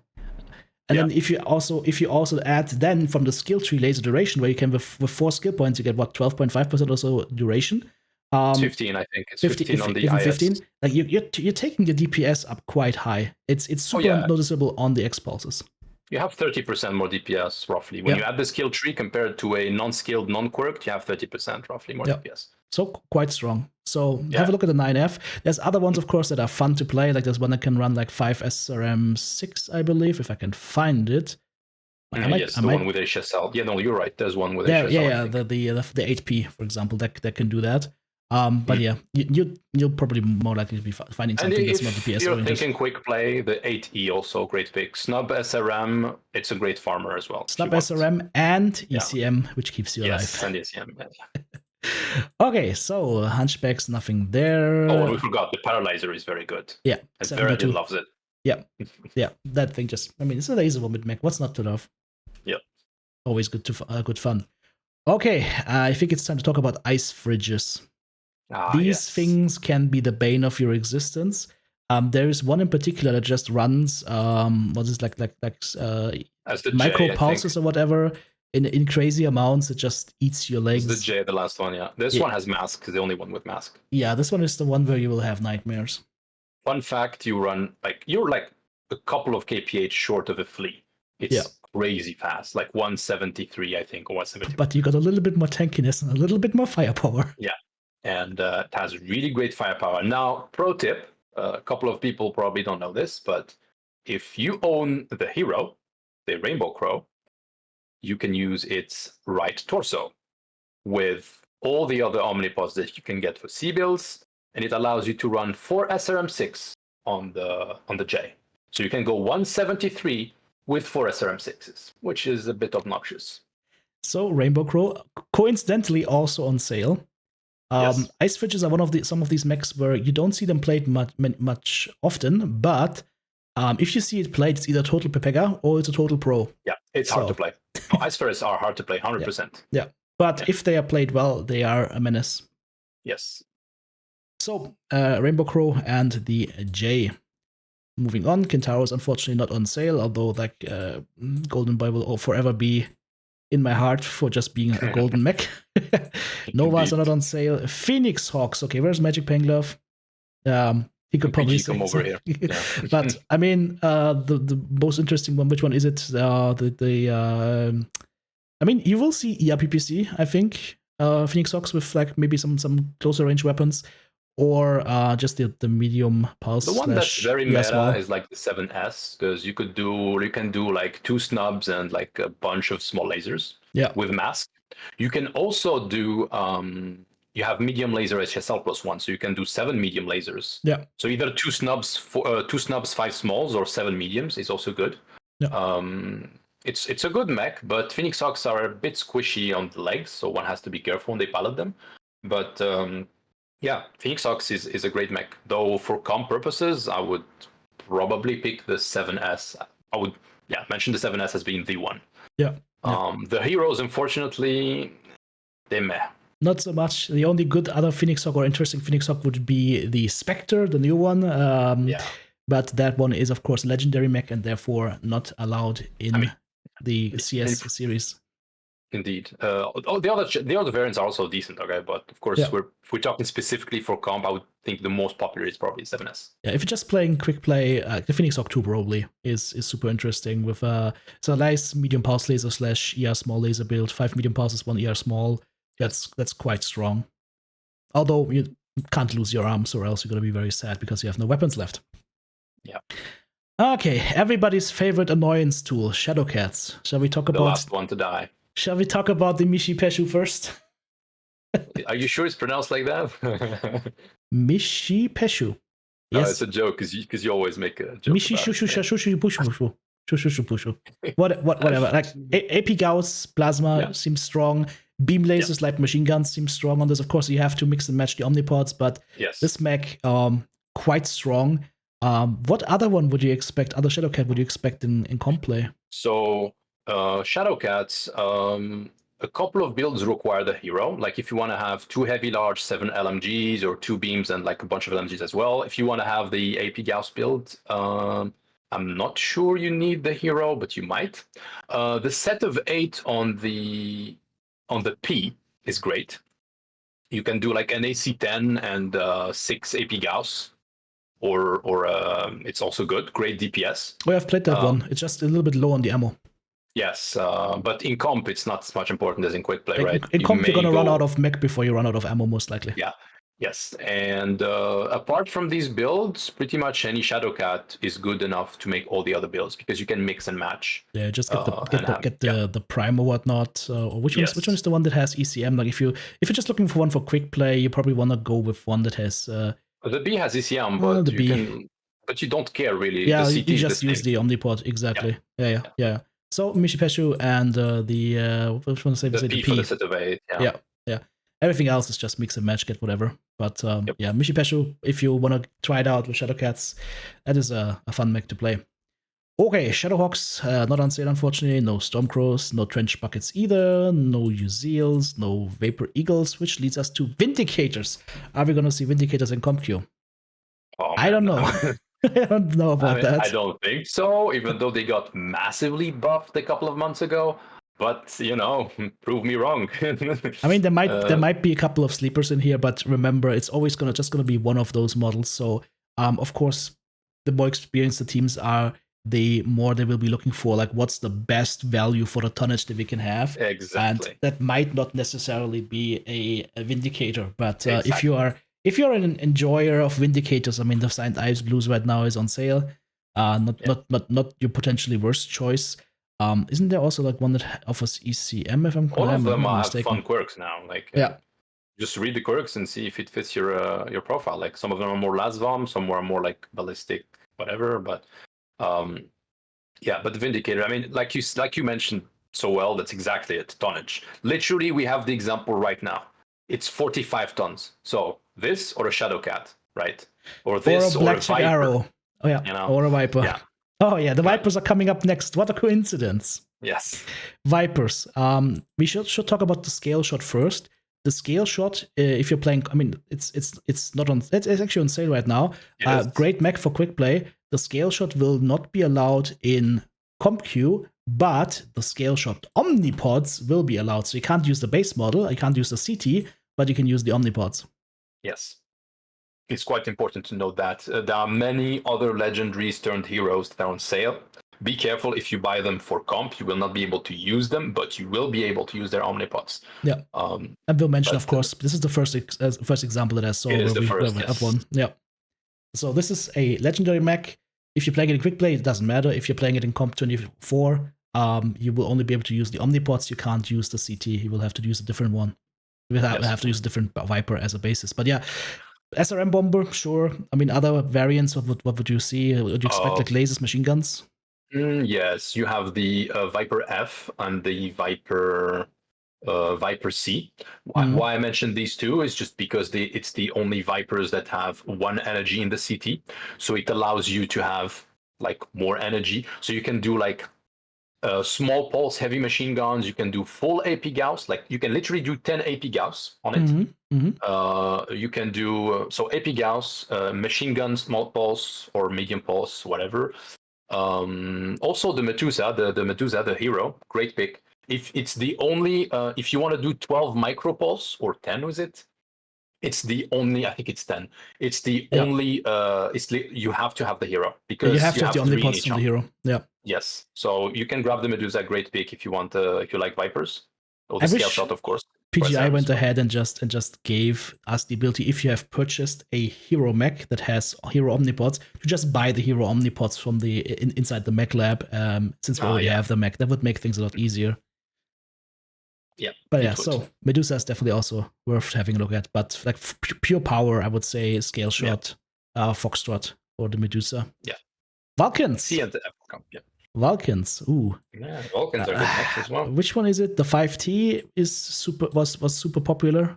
And then if you also add then from the skill tree laser duration, where you can with 4 skill points you get what 12.5% or so duration. It's 15, I think. It's 15 on the even IS. 15. Like you're taking the DPS up quite high. It's super noticeable on the X pulses. You have 30% more DPS roughly. When you add the skill tree compared to a non-skilled, non-quirked, you have 30% roughly more DPS. So quite strong. So have a look at the 9F. There's other ones, of course, that are fun to play. Like there's one that can run like 5 SRM6, I believe, if I can find it. One with HSL. Yeah, no, you're right. There's one with HSL. Yeah, the 8P, for example, that can do that. But you'll probably more likely to be finding something that's more DPS. If you're thinking quick play, the 8E also great pick. Snub SRM, it's a great farmer as well. Snub SRM and ECM, which keeps you alive. Yes, and ECM. Okay, so Hunchbacks, nothing there. Oh, and we forgot the Paralyzer is very good. Yeah, and Veradin loves it. Yeah, that thing just, I mean, it's a laser mid mech. What's not to love? Yeah, always good fun. Okay, I think it's time to talk about ice fridges. These things can be the bane of your existence. There is one in particular that just runs what is like as the micro J, pulses or whatever in crazy amounts. It just eats your legs. It's the J, the last one, yeah. This one has mask, the only one with mask. Yeah, this one is the one where you will have nightmares. Fun fact, you're like a couple of kph short of a flea. It's crazy fast, like 173, I think, or 170. But you got a little bit more tankiness and a little bit more firepower. Yeah, and it has really great firepower. Now, pro tip, a couple of people probably don't know this, but if you own the hero, the Rainbow Crow, you can use its right torso with all the other Omnipods that you can get for C-builds, and it allows you to run 4 SRM6 on the J. So you can go 173 with 4 SRM6s, which is a bit obnoxious. So Rainbow Crow, coincidentally, also on sale. Ice fridges are some of these mechs where you don't see them played much often, but if you see it played, it's either total Pepega or it's a total pro. Yeah, it's hard to play. Ice fridges are hard to play, 100%. Yeah. But if they are played well, they are a menace. Yes. So, Rainbow Crow and the J. Moving on, Kintaro is unfortunately not on sale, although Golden Boy will forever be in my heart for just being a golden mech. Novas are not on sale. Phoenix Hawks. Okay, where's Magic Penglove? He could probably come over here. Yeah. But I mean, the most interesting one. Which one is it? I mean, you will see ERPPC. I think Phoenix Hawks with like maybe some closer range weapons, or just the medium pulse The one that's very yeah, meta small. is like the 7S, because you can do like 2 snubs and like a bunch of small lasers Yeah. with mask. You can also do you have medium laser HSL +1, so you can do 7 medium lasers. Yeah. So either 2 snubs, 5 smalls, or 7 mediums is also good. Yeah. It's a good mech, but Phoenix Hawks are a bit squishy on the legs, so one has to be careful when they pilot them. But yeah, Phoenix Hawks is a great mech. Though for comp purposes, I would probably pick the 7S. I would mention the 7S as being the one. Yeah. The heroes, unfortunately, they're meh. Not so much. The only good other Phoenix Hawk or interesting Phoenix Hawk would be the Spectre, the new one. But that one is, of course, legendary mech and therefore not allowed in the CS series. Indeed. The other variants are also decent, okay? But of course, if we're talking specifically for comp, I would think the most popular is probably 7S. Yeah, if you're just playing quick play, the Phoenix Hawk 2 probably is super interesting with it's a nice medium pulse laser / ER small laser build, 5 medium pulses, 1 ER small. That's quite strong. Although you can't lose your arms, or else you're gonna be very sad because you have no weapons left. Yeah. Okay, everybody's favorite annoyance tool, Shadowcats. Shall we talk about the last one to die? Shall we talk about the Mechwarrior first? Are you sure it's pronounced like that? Mechwarrior. Yes, it's a joke because you always make a joke. Whatever. Like AP Gauss plasma seems strong. Beam lasers like machine guns seem strong on this. Of course, you have to mix and match the omnipods, but this mech quite strong. What other one would you expect? Other Shadowcat would you expect in comp play? So Shadowcats, a couple of builds require the hero. Like if you want to have 2 heavy large 7 LMGs or 2 beams and like a bunch of LMGs as well. If you want to have the AP Gauss build, I'm not sure you need the hero, but you might. The set of 8 on the P is great. You can do like an AC10 and 6 AP Gauss. Or it's also good. Great DPS. Oh, I've played that one. It's just a little bit low on the ammo. Yes, but in comp, it's not as much important as in quick play, right? In comp, you're going to run out of mech before you run out of ammo, most likely. Yeah, yes. And apart from these builds, pretty much any Shadowcat is good enough to make all the other builds because you can mix and match. Yeah, just get the prime or whatnot. Or which one is the one that has ECM? Like if you're just looking for one for quick play, you probably want to go with one that has. The B has ECM, but you don't care really. Yeah, the you just use the omnipod exactly. Yeah. So Mechwarrior and which one say the P for the set of 8. Yeah. Everything else is just mix and match, get whatever. But Mechwarrior, if you want to try it out with Shadowcats, that is a fun mech to play. Okay, Shadowhawks, not on sale unfortunately. No Stormcrows, no Trench Buckets either, no Uzeals, no Vapor Eagles, which leads us to Vindicators. Are we gonna see Vindicators in CompQ? I don't know. I don't know about that. I don't think so, even though they got massively buffed a couple of months ago. But, prove me wrong. I mean, there might be a couple of sleepers in here, but remember, it's always just gonna be one of those models. So, of course, the more experienced the teams are, the more they will be looking for, like, what's the best value for the tonnage that we can have. Exactly. And that might not necessarily be a Vindicator, but if you're an enjoyer of Vindicators, I mean, the Signed Ice Blues right now is on sale. Not your potentially worst choice. Isn't there also like one that offers ECM? If I'm all of them have mistaken? Fun quirks now. Like just read the quirks and see if it fits your profile. Like some of them are more Lasvom, some are more like ballistic, whatever. But but the Vindicator. I mean, like you mentioned so well, that's exactly it. Tonnage. Literally, we have the example right now. It's 45 tons. So this or a Shadowcat, right? Or this or a Blackjack Arrow. Oh yeah, or a Viper. Yeah. Oh yeah, the Vipers are coming up next. What a coincidence! Yes. Vipers. We should talk about the scale shot first. The scale shot, if you're playing, I mean, it's not on. It's actually on sale right now. Yes. Great mech for quick play. The scale shot will not be allowed in CompQ, but the scale shot omnipods will be allowed. So you can't use the base model, you can't use the CT, but you can use the omnipods. Yes. It's quite important to note that there are many other legendaries turned heroes that are on sale, Be careful if you buy them for comp, you will not be able to use them, but you will be able to use their omnipods. Yeah. Um, And we'll mention, but of course, this is the first example that I saw it is the where first, we have yes. one. Yeah. So this is a legendary mech. If you're playing it in quick play, it doesn't matter. If you're playing it in comp 24, you will only be able to use the omnipods. You can't use the CT. You will have to use a different one. We have to use a different Viper as a basis. But yeah, SRM bomber, sure. I mean, other variants. What would you see? Would you expect like lasers, machine guns? Yes, you have the Viper F and the Viper C. Why I mentioned these two is just because it's the only Vipers that have one energy in the CT, so it allows you to have like more energy. So you can do like small pulse heavy machine guns. You can do full AP Gauss. Like you can literally do 10 AP Gauss on it. You can do so AP Gauss, machine gun, small pulse or medium pulse, whatever. Also the Medusa, the Medusa, the hero, great pick. If it's the only, if you want to do 12 micropulse or 10, was it? It's the only, I think it's 10. It's the only, you have to have the hero because you have to have the three in omnipods each from the arm. hero. Yeah. Yes. So you can grab the Medusa, great pick if you want, if you like Vipers. Or the I scale wish shot, of course. PGI went ahead and just gave us the ability, if you have purchased a hero mech that has hero omnipods, to just buy the hero omnipods from the inside the mech lab. Since we already have the mech, that would make things a lot easier. Yeah, but yeah, so Medusa is definitely also worth having a look at. But like pure power, I would say scale shot, Foxtrot, or the Medusa. Yeah. Vulcans. C and the F. Yeah. Vulcans. Ooh. Yeah, Vulcans are good mechs as well. Which one is it? The 5T was super popular,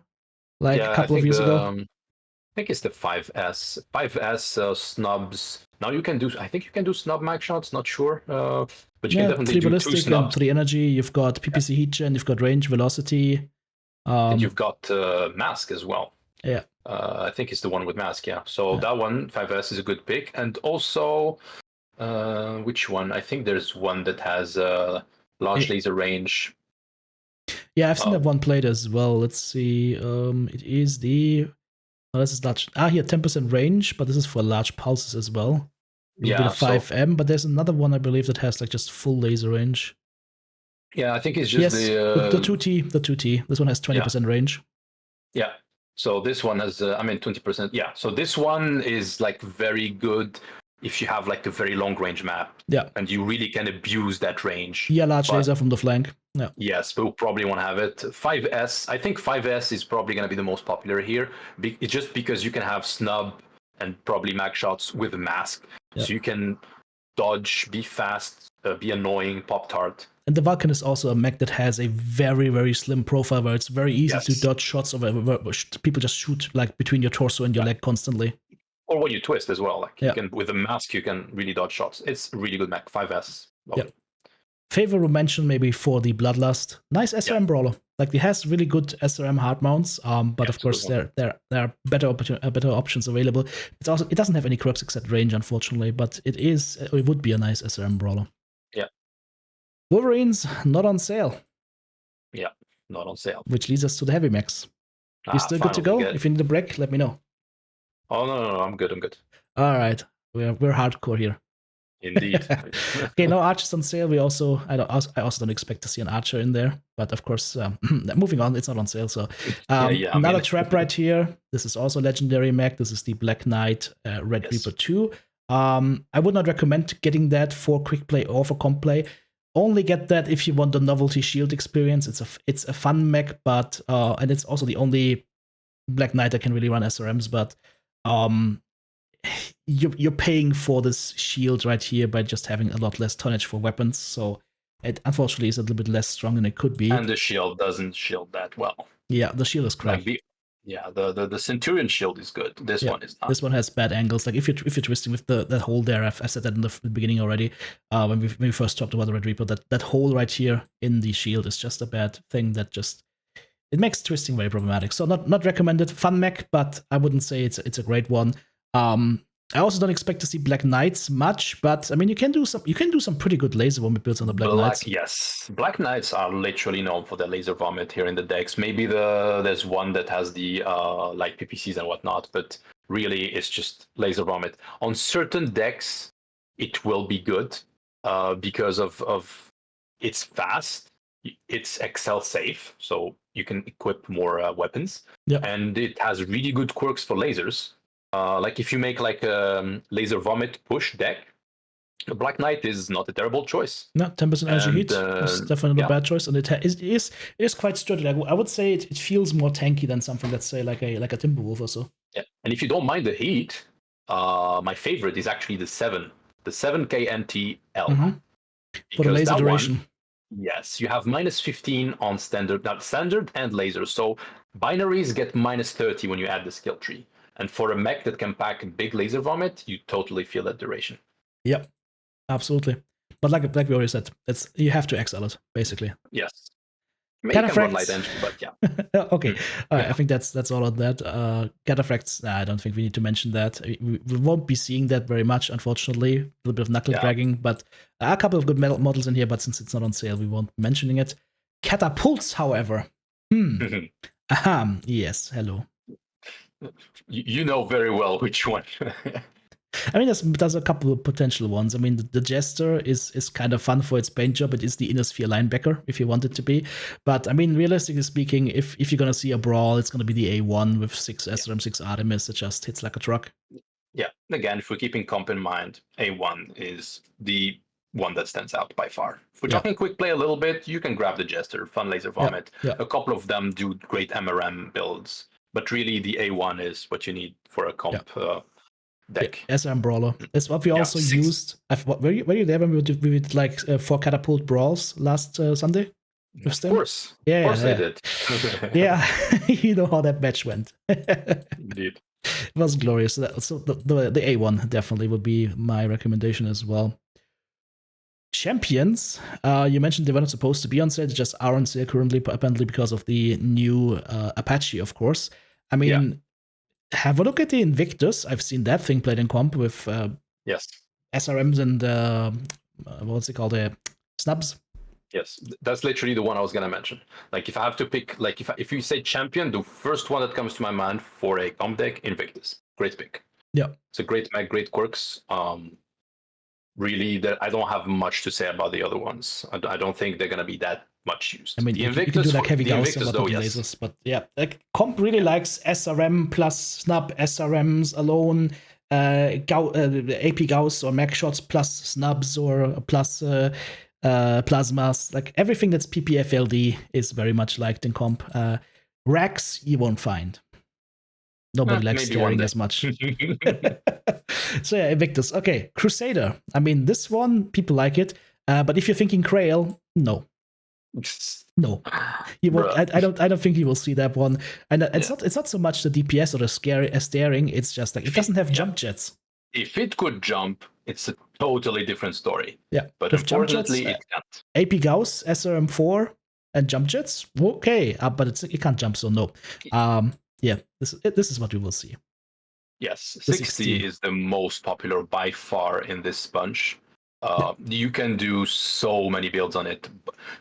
like a couple of years ago. I think it's the 5S. 5S snubs. Now you can do. I think you can do snub mag shots. Not sure, but you can definitely 3 do 2 ballistic snubs. and 3 energy. You've got PPC heat gen. You've got range, velocity. And you've got mask as well. Yeah. I think it's the one with mask. Yeah. So that one 5S is a good pick. And also, which one? I think there's one that has large laser range. Yeah, I've seen that one played as well. Let's see. It is the. Oh, this is large. Here 10% range, but this is for large pulses as well. It would be the 5M, but there's another one I believe that has like just full laser range. Yeah, I think it's just the 2T. The 2T. This one has 20% range. Yeah. So this one has, 20%. Yeah. So this one is like very good if you have like a very long range map. Yeah. And you really can abuse that range. Yeah, large laser from the flank. Yeah. Yes, but we'll probably want to have it. 5S, I think 5S is probably going to be the most popular here, just because you can have snub and probably mag shots with a mask. Yeah. So you can dodge, be fast, be annoying, pop tart. And the Vulcan is also a mech that has a very, very slim profile where it's very easy to dodge shots of people just shoot like between your torso and your leg constantly. Or when you twist as well. Like you can, with a mask, you can really dodge shots. It's a really good mech. 5S. Yeah. Favorable mention maybe for the Bloodlust. Nice SRM brawler. Like it has really good SRM hard mounts. But of course there are better options available. It doesn't have any quirks except range, unfortunately. But it would be a nice SRM brawler. Yeah. Wolverines not on sale. Yeah, not on sale. Which leads us to the heavy mechs. You still good to go? If you need a break, let me know. Oh no, I'm good. All right, we're hardcore here. Indeed. Okay, no archers on sale. I also don't expect to see an archer in there. But of course, moving on, it's not on sale. So another trap right here. This is also legendary mech. This is the Black Knight Red Reaper 2. I would not recommend getting that for quick play or for comp play. Only get that if you want the novelty shield experience. It's a fun mech, but and it's also the only Black Knight that can really run SRMs. But you're paying for this shield right here by just having a lot less tonnage for weapons. So it unfortunately is a little bit less strong than it could be. And the shield doesn't shield that well. Yeah, the shield is crap. The Centurion shield is good. This one is not. This one has bad angles. Like if you're twisting with that hole there, I said that in the beginning already. When we first talked about the Red Reaper, that hole right here in the shield is just a bad thing that just it makes twisting very problematic. So not recommended. Fun mech, but I wouldn't say it's a great one. I also don't expect to see Black Knights much, but I mean you can do some pretty good laser vomit builds on the Black Knights. Yes, Black Knights are literally known for their laser vomit here in the decks. Maybe there's one that has the like PPCs and whatnot, but really it's just laser vomit. On certain decks, it will be good. because of it's fast, it's Excel safe, so you can equip more weapons, and it has really good quirks for lasers. Like if you make like a laser vomit push deck, the Black Knight is not a terrible choice. No, 10% energy heat is definitely not a bad choice, and it is quite sturdy. Like, I would say it feels more tanky than something, let's say, like a Timberwolf or so. Yeah, and if you don't mind the heat, my favorite is actually the 7K NTL. For the laser duration. Yes, you have -15 on standard, not standard and laser. So binaries get -30 when you add the skill tree. And for a mech that can pack a big laser vomit, you totally feel that duration. Yep, absolutely. But like we already said, you have to excel it, basically. Yes. Cataphracts, light engine, but yeah. Okay, I think that's all on that. Cataphracts, I don't think we need to mention that. We won't be seeing that very much, unfortunately. A little bit of knuckle dragging, but a couple of good models in here. But since it's not on sale, we won't be mentioning it. Catapults, however. Aha, yes. Hello. You know very well which one. I mean, there's a couple of potential ones. I mean, the Jester is kind of fun for its paint job. It is the inner sphere linebacker, if you want it to be. But, I mean, realistically speaking, if you're going to see a brawl, it's going to be the A1 with 6 SRM, 6 Artemis. It just hits like a truck. Yeah, again, if we're keeping comp in mind, A1 is the one that stands out by far. If we're talking quick play a little bit, you can grab the Jester, Fun Laser Vomit. A couple of them do great MRM builds. But really, the A1 is what you need for a comp deck. SRM Brawler. It's what we also used. Were you there when we did like 4 catapult brawls last Sunday? Of course. Yeah, of course I did. Yeah, you know how that match went. Indeed. It was glorious. So the A1 definitely would be my recommendation as well. Champions, you mentioned they were not supposed to be on sale. They just are on sale currently, apparently because of the new Apache, of course. I mean, have a look at the Invictus. I've seen that thing played in comp with SRMs and what's it called? Snubs. Yes, that's literally the one I was gonna mention. Like, if I have to pick, like, if you say champion, the first one that comes to my mind for a comp deck, Invictus. Great pick. Yeah, it's a great mech, great quirks. Really, that I don't have much to say about the other ones. I don't think they're gonna be that much used. I mean, you can do like heavy gauss and lasers, but yeah, like comp really likes SRM plus snub, SRMs alone, AP gauss or mech shots plus snubs or plus plasmas. Like everything that's PPFLD is very much liked in comp. Racks you won't find. Nobody likes staring as much. So yeah, Invictus. Okay, Crusader. I mean, this one people like it, but if you're thinking Krail, no. No, you won't. I don't think you will see that one. And it's not so much the DPS or the staring. It's just like it doesn't have jump jets. If it could jump, it's a totally different story. Yeah, but unfortunately, it can't. AP Gauss, SRM4, and jump jets. Okay, but it can't jump, so no. Yeah, this is what we will see. Yes, 60 is the most popular by far in this bunch. You can do so many builds on it.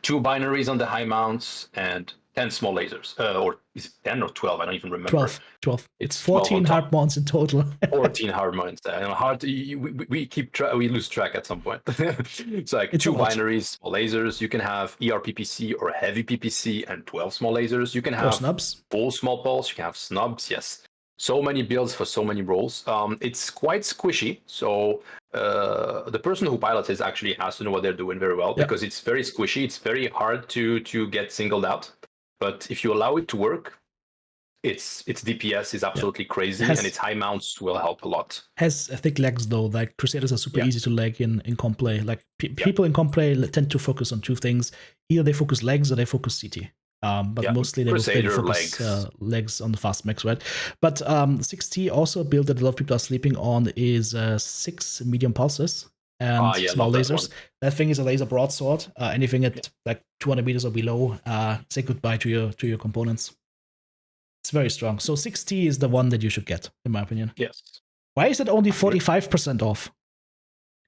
2 binaries on the high mounts and 10 small lasers. Or is it 10 or 12? I don't even remember. 12. It's 14 hard mounts in total. 14 hard mounts. We lose track at some point. It's like it's 2 binaries, small lasers. You can have ER-PPC or heavy PPC and 12 small lasers. You can have snubs. Full small pulse. You can have snubs. Yes. So many builds for so many roles. It's quite squishy. So the person who pilots it actually has to know what they're doing very well because it's very squishy. It's very hard to get singled out. But if you allow it to work, its DPS is absolutely crazy, and its high mounts will help a lot. Has thick legs though. Like Crusaders are super easy to leg in comp play. Like people in comp play tend to focus on 2 things: either they focus legs or they focus CT. But mostly they will focus legs on the fast mechs, right? But 6T also a build that a lot of people are sleeping on is 6 medium pulses and small lasers. That thing is a laser broadsword. Anything at like 200 meters or below, say goodbye to your components. It's very strong. So 6T is the one that you should get, in my opinion. Yes. Why is it only 45% off?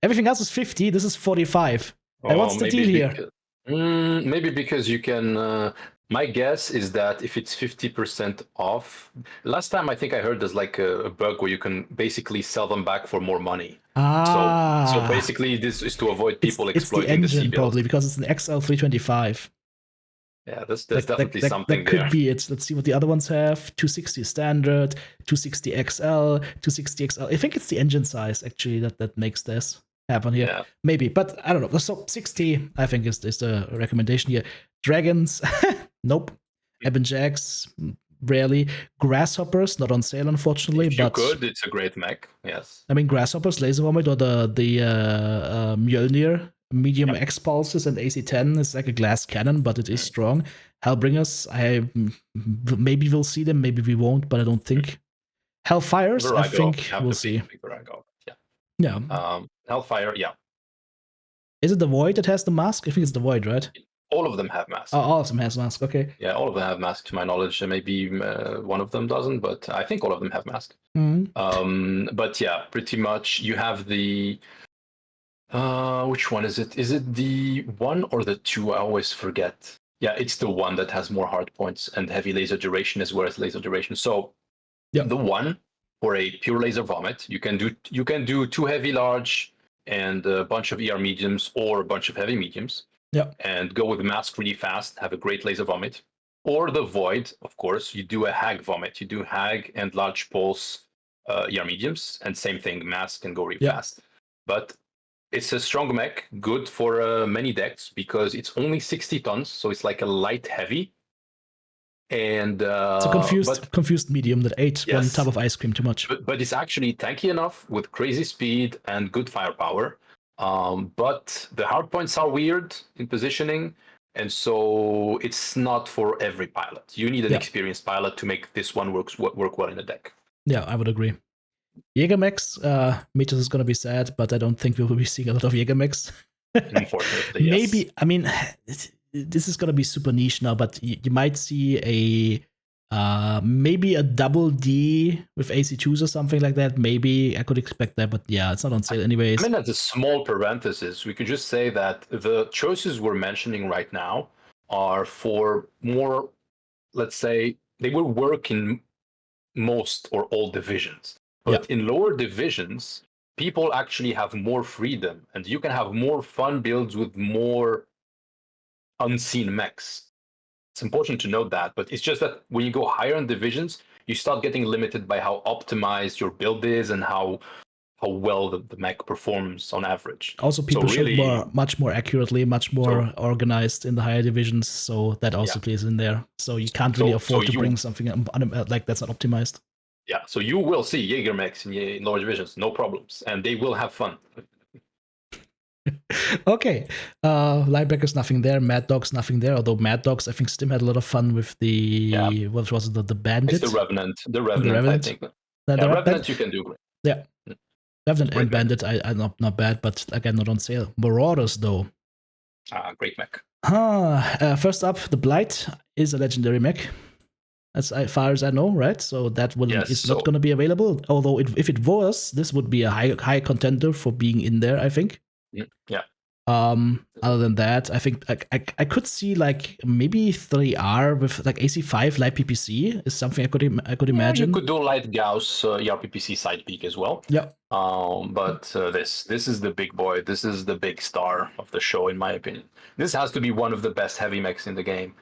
Everything else is 50. This is 45. And what's the deal here? Maybe because you can My guess is that if it's 50% off, last time I think I heard there's like a bug where you can basically sell them back for more money. So Ah, basically this is to avoid people it's the exploiting the C engine builds. probably because it's an XL325. Yeah, there's definitely That something could there. be it. Let's see what the other ones have. 260 standard, 260 XL, 260 XL. I think it's the engine size actually that makes this happen here. Yeah. Maybe, but I don't know. So 60, I think is the recommendation here. Dragons, nope. Ebon Jacks, rarely. Grasshoppers, not on sale unfortunately, If you but could, it's a great mech. Yes. I mean Grasshoppers, Laser Vomit, or the Mjolnir medium Yep. X pulses and AC-10 is like a glass cannon, but it is strong. Hellbringers, maybe we'll see them, maybe we won't, but I don't think. Hellfires, I Virago, think you have we'll to pick, see. pick Virago. Yeah. Yeah. Hellfire, yeah. Is it the Void that has the mask? I think it's the Void, right? All of them have masks. Oh, all of them has mask. Okay. Yeah, all of them have masks to my knowledge. Maybe one of them doesn't, but I think all of them have masks. But yeah, pretty much you have the which one is it? Is it the one or the two? I always forget. Yeah, it's the one that has more hard points and heavy laser duration as well as laser duration. So Yeah. the one for a pure laser vomit, you can do two heavy large and a bunch of ER mediums or a bunch of heavy mediums. Yeah. And go with the mask really fast, have a great laser vomit. Or the void, of course, you do a hag vomit. You do hag and large pulse ER mediums, and same thing, mask can go really fast. But it's a strong mech, good for many decks because it's only 60 tons, so it's like a light heavy. And it's a confused medium that ate yes, one tub of ice cream too much. But it's actually tanky enough with crazy speed and good firepower. But the hard points are weird in positioning, and so it's not for every pilot. You need an experienced pilot to make this one work well in the deck. Yeah, I would agree. Jägermechs, Metis is going to be sad, but I don't think we will be seeing a lot of Jägermechs. Unfortunately, yes. Maybe, I mean, this is going to be super niche now, but you might see maybe a double D with AC2s or something like that. Maybe I could expect that, but yeah, it's not on sale anyways. I mean, as a small parenthesis, we could just say that the choices we're mentioning right now are for more, let's say, they will work in most or all divisions. But in lower divisions, people actually have more freedom, and you can have more fun builds with more unseen mechs. It's important to note that, but it's just that when you go higher in divisions, you start getting limited by how optimized your build is and how well the mech performs on average. Also, people shoot much more accurately, much more organized in the higher divisions, so that also plays in there. So you can't really afford to bring something like that's not optimized. Yeah, so you will see Jaeger mechs in lower divisions, no problems, and they will have fun. Okay, linebackers nothing there, Mad Dogs nothing there. Although Mad Dogs, I think Stim had a lot of fun with the what was it, the Bandit? It's the Revenant, I think. Revenant you can do great. Yeah, Revenant and Bandit, I not bad, but again not on sale. Marauders though. Great mech. First up, the Blight is a legendary mech, as far as I know, right? So that is not going to be available. Although if it was, this would be a high contender for being in there, I think. Yeah. Other than that, I think I could see like maybe 3R with like AC5 light PPC is something I could imagine. You could do light Gauss ERPPC side peak as well. Yeah. But this is the big boy. This is the big star of the show, in my opinion. This has to be one of the best heavy mechs in the game.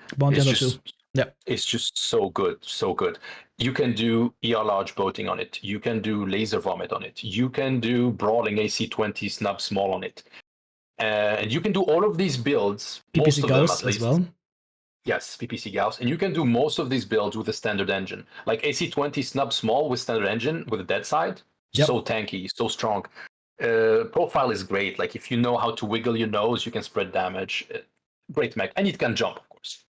It's just so good, so good. You can do ER large boating on it. You can do laser vomit on it. You can do brawling AC20 snub small on it. And you can do all of these builds, PPC most of Gauss them at least. As well. Yes, PPC Gauss. And you can do most of these builds with a standard engine. Like AC20 snub small with standard engine with a dead side. So tanky, so strong. Profile is great. Like if you know how to wiggle your nose, you can spread damage. Great mech. And it can jump, of course.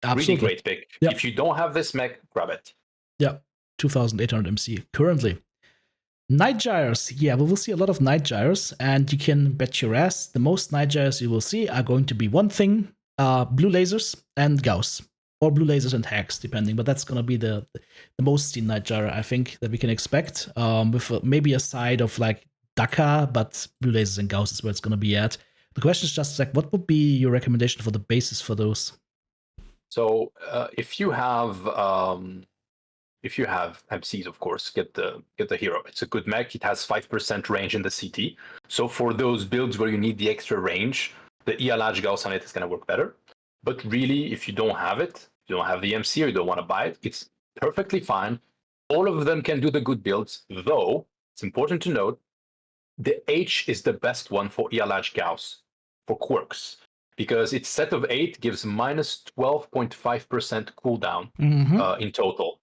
Absolutely. Really great pick. Yep. If you don't have this mech, grab it. Yeah, 2,800 MC currently. Night Gyres. Yeah, we will see a lot of Night Gyres, and you can bet your ass the most Night Gyres you will see are going to be one thing, blue lasers and Gauss. Or blue lasers and hacks, depending, but that's going to be the most seen Night Gyre, I think, that we can expect, with maybe a side of like Daka, but blue lasers and Gauss is where it's going to be at. The question is just like, what would be your recommendation for the basis for those? So if you have MCs, of course, get the hero. It's a good mech. It has 5% range in the CT. So for those builds where you need the extra range, the ELH Gauss on it is going to work better. But really, if you don't have it, you don't have the MC or you don't want to buy it, it's perfectly fine. All of them can do the good builds, though it's important to note the H is the best one for ELH Gauss for quirks because its set of 8 gives minus 12.5% cooldown in total.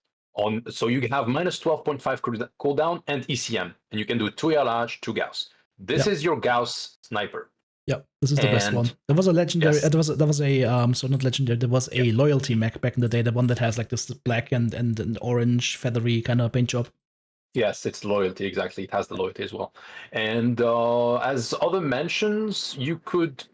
So you can have minus 12.5 cooldown and ECM, and you can do 2 ELH, 2 Gauss. This is your Gauss sniper. Yeah, this is the best one. There was a legendary. Yes. There was a so not legendary. There was a loyalty mech back in the day. The one that has like this black and an orange feathery kind of paint job. Yes, it's loyalty exactly. It has the loyalty as well. And as other mentions, you could,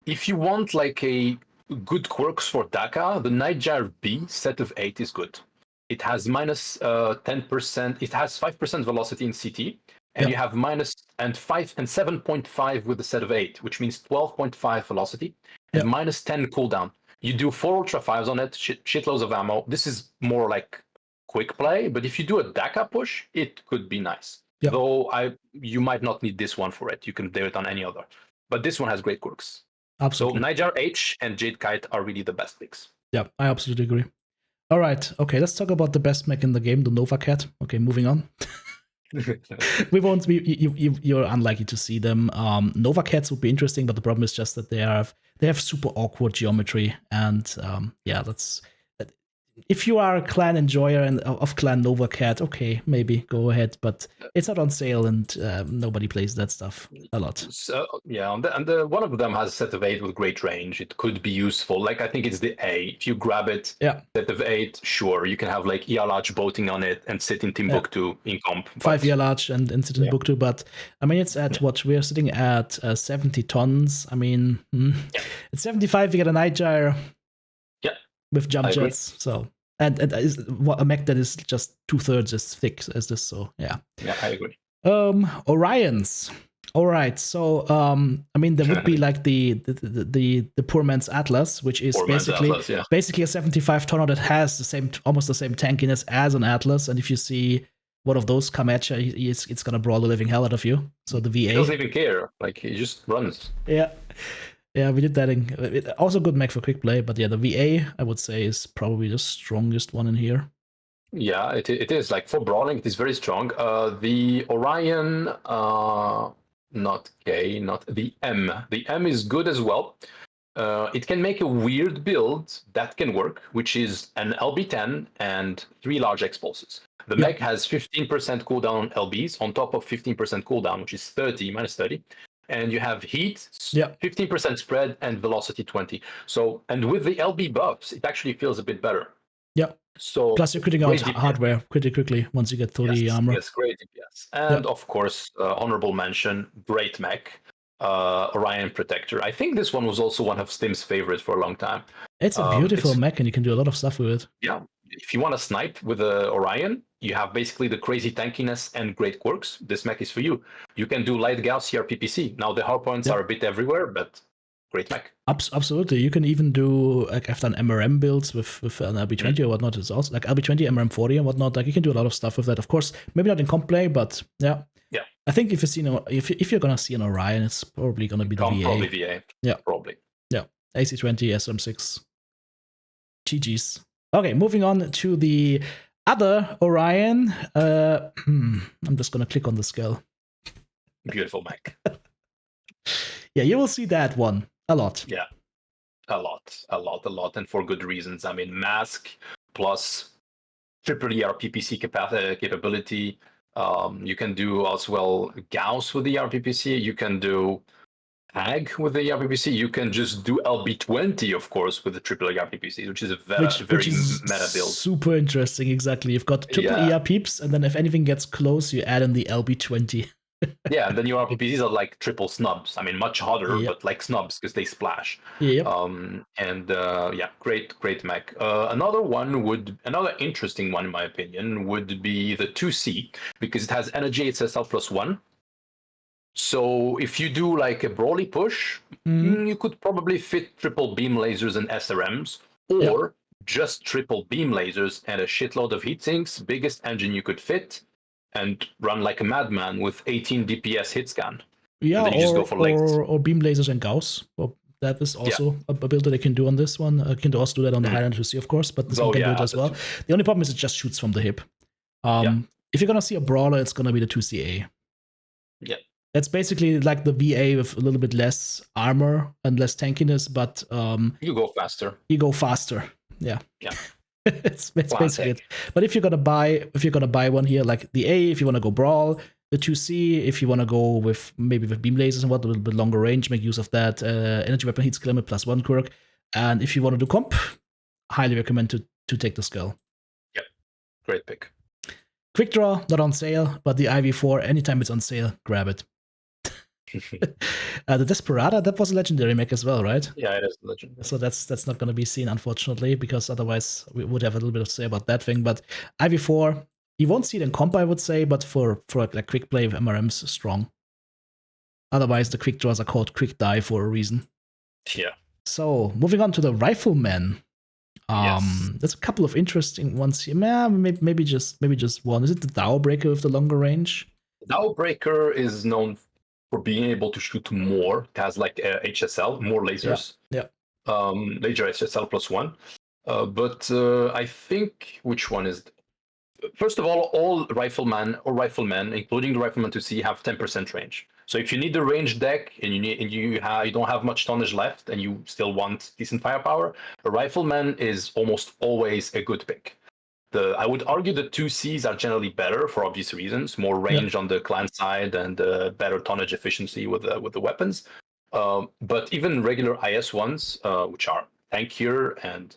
if you want like a good quirks for Daka, the Nightjar B set of 8 is good. It has minus 10%. It has 5% velocity in CT. And you have minus and 5 and 7.5 with the set of 8, which means 12.5 velocity and minus 10 cooldown. You do 4 Ultra 5s on it, shitloads of ammo. This is more like quick play, but if you do a Daka push, it could be nice. Though you might not need this one for it. You can do it on any other. But this one has great quirks. Absolutely. So Nightjar H and Jade Kite are really the best picks. Yeah, I absolutely agree. All right. Okay, let's talk about the best mech in the game, the Nova Cat. Okay, moving on. We won't be you're unlikely to see them. Nova Cats would be interesting, but the problem is just that they have super awkward geometry, and that's if you are a clan enjoyer and of Clan Nova Cat, okay, maybe go ahead, but it's not on sale and nobody plays that stuff a lot. So and one of them has a set of 8 with great range. It could be useful. Like I think it's the A. If you grab it, set of 8, sure, you can have like ELH boating on it and sit in Timbuktu in comp. 5 ELH and sit in Timbuktu, but I mean it's at what we're sitting at 70 tons. I mean, at 75 you get a Nightjar. With jump jets, so and is a mech that is just 2/3 as thick as this. So yeah, I agree. Orions. All right, so I mean there would be like the poor man's Atlas, which is basically a 75 tonner that has almost the same tankiness as an Atlas, and if you see one of those come at you, it's gonna brawl the living hell out of you. So the VA he doesn't even care, like he just runs. Yeah, we did that. Also good mech for quick play, but the VA, I would say, is probably the strongest one in here. Yeah, it is. Like for brawling, it is very strong. The Orion, not K, not the M. The M is good as well. It can make a weird build that can work, which is an LB10 and 3 large X-pulses. The mech has 15% cooldown LBs on top of 15% cooldown, which is 30, minus 30. And you have heat, 15% spread, and velocity 20. So, and with the LB buffs, it actually feels a bit better. Yeah. So plus you're critting out hardware pretty quickly once you get through the armor. Yes, great DPS. And of course, honorable mention, great mech, Orion Protector. I think this one was also one of Stim's favorites for a long time. It's a beautiful mech, and you can do a lot of stuff with it. Yeah. If you want to snipe with the Orion, you have basically the crazy tankiness and great quirks. This mech is for you. You can do light Gauss CRPPC. Now the hard points are a bit everywhere, but great mech. Absolutely. You can even do, like I've done MRM builds with an LB20 or whatnot. It's also like LB20, MRM40 and whatnot. Like you can do a lot of stuff with that. Of course, maybe not in comp play, but yeah. I think if you're gonna see an Orion, it's probably gonna be the VA. Probably VA. Yeah. Probably. Yeah. AC20, SM6. GG's. Okay, moving on to the other Orion. I'm just gonna click on the skull. Beautiful mech. Yeah, you will see that one a lot. Yeah, a lot, and for good reasons. I mean, mask plus triple ERPPC capability. You can do as well Gauss with the ERPPC. You can do Hag with the ERPPC. You can just do LB20, of course, with the triple ERPPC, which is a very meta build. Super interesting, exactly. You've got triple ERPs, and then if anything gets close, you add in the LB20. Yeah, and then your RPPCs are like triple snubs. I mean, much harder, but like snubs because they splash. Yep. Great mech. Another interesting one, in my opinion, would be the 2C because it has energy HSL +1. So if you do like a brawly push, you could probably fit triple beam lasers and SRMs. or just triple beam lasers and a shitload of heat sinks, biggest engine you could fit, and run like a madman with 18 DPS hit scan. Yeah, And then you just go for legs. or beam lasers and Gauss. Well, that is Yeah. also a build that I can do on this one. I can also do that on the Highlander 2C, of course, but this one can do it as well. The only problem is it just shoots from the hip. If you're gonna see a brawler, it's gonna be the 2CA. Yeah. That's basically like the VA with a little bit less armor and less tankiness, but you go faster. You go faster. Yeah. Yeah. it's basically it. But if you're gonna buy one here, like the A, if you want to go brawl, the 2C, if you want to go with maybe with beam lasers and what, a little bit longer range, make use of that. Energy weapon heat skill limit +1 quirk. And if you want to do comp, highly recommend to take the skull. Yep. Great pick. Quick draw, not on sale, but the IV4, anytime it's on sale, grab it. The Desperada, that was a legendary mech as well, right? Yeah, it is legendary. So that's not going to be seen, unfortunately, because otherwise we would have a little bit to say about that thing. But IV4, you won't see it in comp, I would say, but for like quick play with MRMs, strong. Otherwise, the quick draws are called quick die for a reason. Yeah. So moving on to the Rifleman. There's a couple of interesting ones here. Maybe just one. Is it the Dow Breaker with the longer range? Dow Breaker is known for being able to shoot more. It has like HSL, more lasers. Yeah. Laser HSL +1. But I think which one is? First of all riflemen, including the Rifleman 2C, have 10% range. So if you need the range deck and you don't have much tonnage left and you still want decent firepower, a Rifleman is almost always a good pick. I would argue the 2Cs are generally better for obvious reasons, more range on the clan side and better tonnage efficiency with the weapons. But even regular IS ones, which are tankier and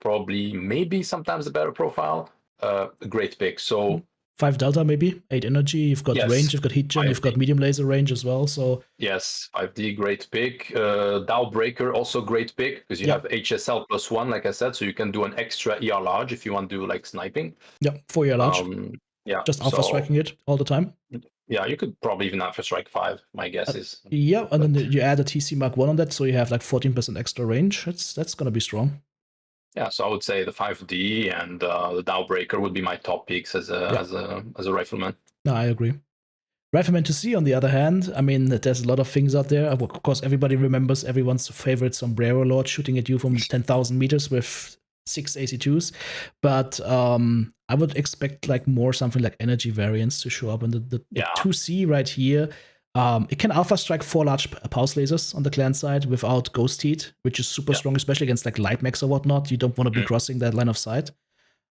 probably maybe sometimes a better profile, a great pick. So 5 Delta, maybe 8 energy. You've got range, you've got heat gen, you've got medium laser range as well. So yes, 5D, great pick. Dow Breaker, also great pick because you have HSL +1, like I said, so you can do an extra ER large if you want to do like sniping. Yeah, 4 ER large. Just alpha striking it all the time. Yeah, you could probably even alpha strike 5. My guess is. Yeah, and then you add a TC Mark 1 on that, so you have like 14% extra range. That's gonna be strong. Yeah, so I would say the 5D and the Dow Breaker would be my top picks as a Rifleman. No, I agree. Rifleman 2C, on the other hand, I mean, there's a lot of things out there. Of course, everybody remembers everyone's favorite Sombrero Lord shooting at you from 10,000 meters with 6 AC2s. But I would expect like more something like energy variants to show up. And the 2C right here, it can alpha strike 4 large pulse lasers on the clan side without ghost heat, which is super strong, especially against like light mechs or whatnot. You don't want to be crossing that line of sight.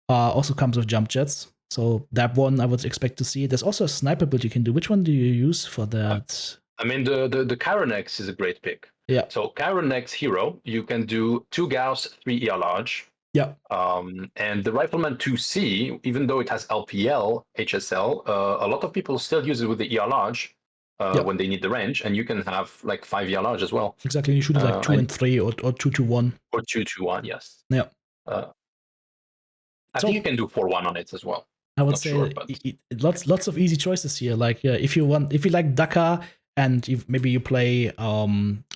Also comes with jump jets. So that one I would expect to see. There's also a sniper build you can do. Which one do you use for that? I mean, the Chironex is a great pick. Yeah. So Chironex Hero, you can do 2 Gauss, 3 ER large. Yeah. And the Rifleman 2C, even though it has LPL, HSL, a lot of people still use it with the ER large when they need the range, and you can have like 5 ER large as well. Exactly. You shoot it like 2 and 3 or 2 to 1. Or 2 to 1, yes. Yeah. I think you can do 4-1 on it as well. I would say lots of easy choices here. Like if you like Dakar and maybe you play a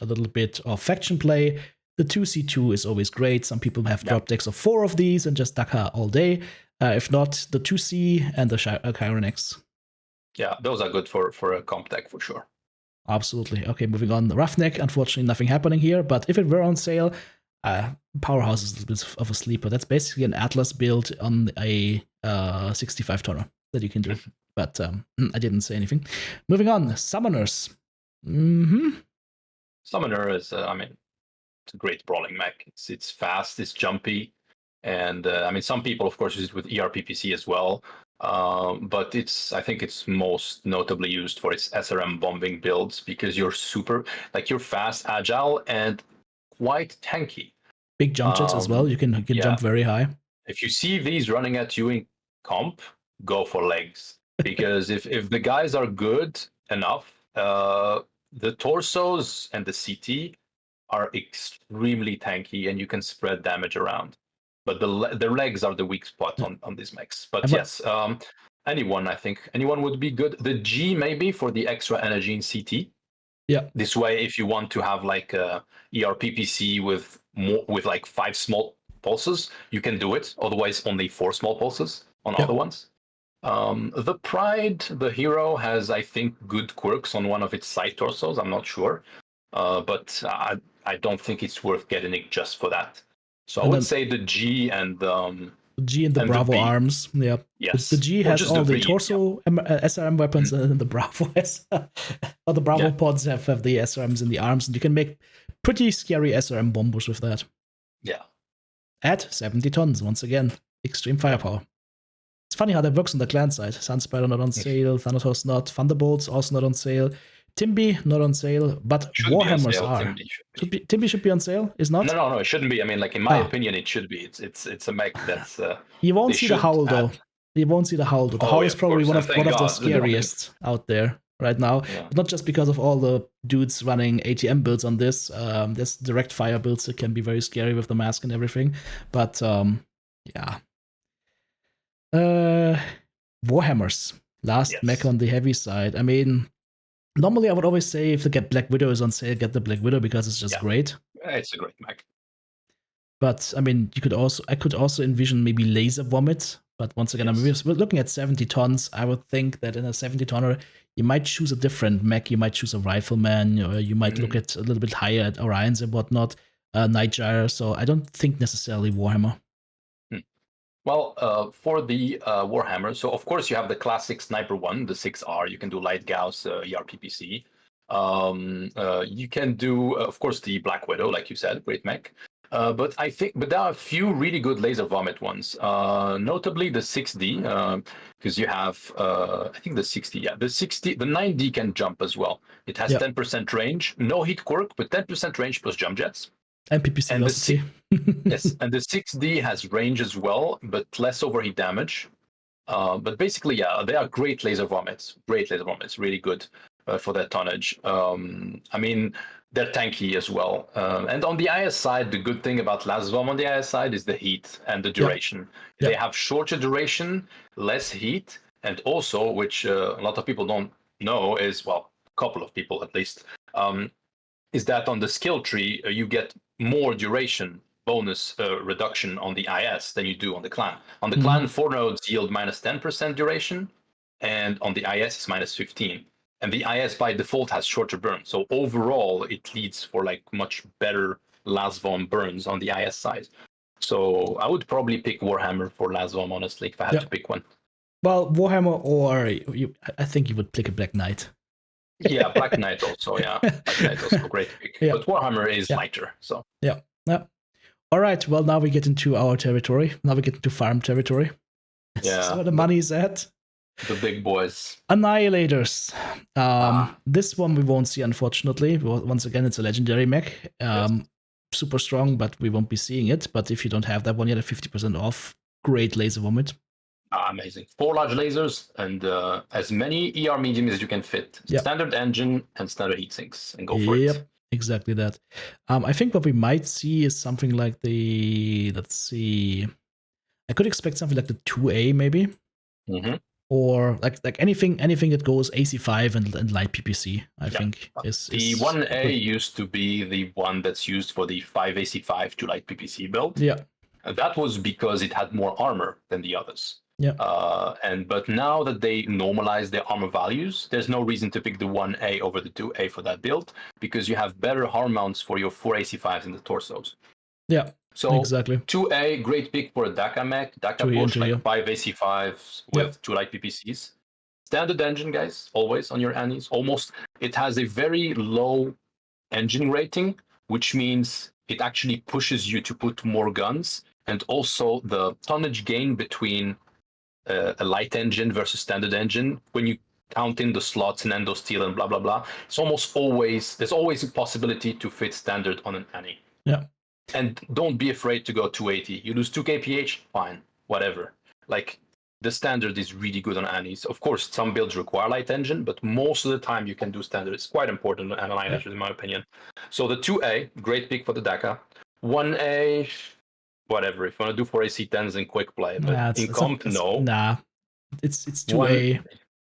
little bit of faction play, the 2C2 is always great. Some people have drop decks of 4 of these and just Dakar all day. If not, the 2C and the Chironex. Yeah, those are good for a comp deck for sure. Absolutely. Okay, moving on. Roughneck, unfortunately nothing happening here, but if it were on sale, Powerhouse is a little bit of a sleeper. That's basically an Atlas build on a 65 tonner that you can do. But I didn't say anything. Moving on, Summoners. Summoner is, I mean, it's a great brawling mech. It's fast, it's jumpy, and I mean, some people, of course, use it with ERPPC as well. But I think it's most notably used for its SRM bombing builds because you're you're fast, agile, and quite tanky. Big jump jets as well. You can jump very high. If you see these running at you in comp, go for legs. Because if the guys are good enough, the torsos and the CT are extremely tanky and you can spread damage around. But the legs are the weak spot on these mechs. But yes, anyone would be good. The G maybe for the extra energy in CT. Yeah. This way, if you want to have like a ERPPC with like 5 small pulses, you can do it. Otherwise, only 4 small pulses on Yep. other ones. The Pride, the hero, has, I think, good quirks on one of its side torsos. I'm not sure. But I don't think it's worth getting it just for that. So I And would then say the G and the G and the the Bravo B. arms. Yeah. The Yes. G Or has just all the the B. torso SRM weapons, and the Bravo has. Or the Bravo Yeah. pods have the SRMs in the arms, and you can make pretty scary SRM bombers with that. Yeah. At 70 tons, once again. Extreme firepower. It's funny how that works on the clan side. Sunspider not on sale, Thanatos not, Thunderbolts also not on sale, Timby not on sale, but Should be on Warhammers sale. are. Should be. Timby should be on sale, is not? No, it shouldn't be. I mean, like in my opinion, it should be. It's a mech that's You won't they see the should howl though. add. You won't see the howl though. The Oh howl yeah, is of probably course. one And of thank the God, scariest out there right now. Yeah. Not just because of all the dudes running ATM builds on this. There's direct fire builds that can be very scary with the mask and everything. But yeah. Warhammers. Last mech on the heavy side. I mean, normally I would always say if the get Black Widow is on sale, get the Black Widow because it's just great. It's a great mech. But I mean, I could also envision maybe Laser Vomit. But once again, we're looking at 70 tons. I would think that in a 70 tonner, you might choose a different mech. You might choose a Rifleman, or you might look at a little bit higher at Orions and whatnot, Nightgyre. So I don't think necessarily Warhammer. Well, for the Warhammer, so of course you have the classic Sniper 1, the 6R. You can do Light Gauss, ERPPC. You can do, of course, the Black Widow, like you said, great mech. But there are a few really good Laser Vomit ones. Notably the 6D, because you have, I think the 60, the 9D can jump as well. It has 10% range, no hit quirk, but 10% range plus jump jets. And PPC velocity. Yes, and the 6D has range as well, but less overheat damage. But basically, yeah, they are great laser vomits. Really good for that tonnage. I mean, they're tanky as well. And on the IS side, the good thing about Lasvom on the IS side is the heat and the duration. They have shorter duration, less heat, and also, which a lot of people don't know, is, well, a couple of people at least, is that on the skill tree, you get more duration bonus reduction on the IS than you do on the clan. On the clan, 4 nodes yield minus 10% duration, and on the IS it's minus 15. And the IS by default has shorter burn. So overall, it leads for like much better Lasvom burns on the IS side. So I would probably pick Warhammer for Lasvom, honestly, if I had to pick one. Well, Warhammer, or I think you would pick a Black Knight. Yeah, Black Knight also. Yeah, Black Knight also great pick. Yeah. But Warhammer is lighter. So yeah. All right. Well, now we get into our territory. Now we get into farm territory. That's where the money is at. The big boys. Annihilators. This one we won't see, unfortunately. Once again, it's a legendary mech. Super strong, but we won't be seeing it. But if you don't have that one yet, at 50% off, great laser vomit. Amazing. 4 large lasers and as many ER mediums as you can fit. Standard engine and standard heat sinks, and go for it. Yep, exactly that. I think what we might see is something like let's see. I could expect something like the 2A maybe. Or like anything that goes AC5 and light PPC, I think is the 1A used to be the one that's used for the 5 AC5 to light PPC build. Yeah. And that was because it had more armor than the others. Yeah. But now that they normalize their armor values, there's no reason to pick the 1A over the 2A for that build, because you have better harm mounts for your 4 AC5s in the torsos. Yeah. So exactly. 2A, great pick for a DACA mech. DACA push like 5 AC5s with 2 light PPCs. Standard engine, guys, always on your annies. Almost, it has a very low engine rating, which means it actually pushes you to put more guns. And also the tonnage gain between a light engine versus standard engine, when you count in the slots and endo steel and blah, blah, blah, there's always a possibility to fit standard on an annie. Yeah. And don't be afraid to go 280. You lose 2 kph, fine, whatever. Like, the standard is really good on annies. Of course, some builds require light engine, but most of the time you can do standard. It's quite important on annihilators, in my opinion. So the 2A, great pick for the DACA. 1A, whatever. If you want to do 4 AC10s in quick play, but in comp, no. Nah, it's 2A.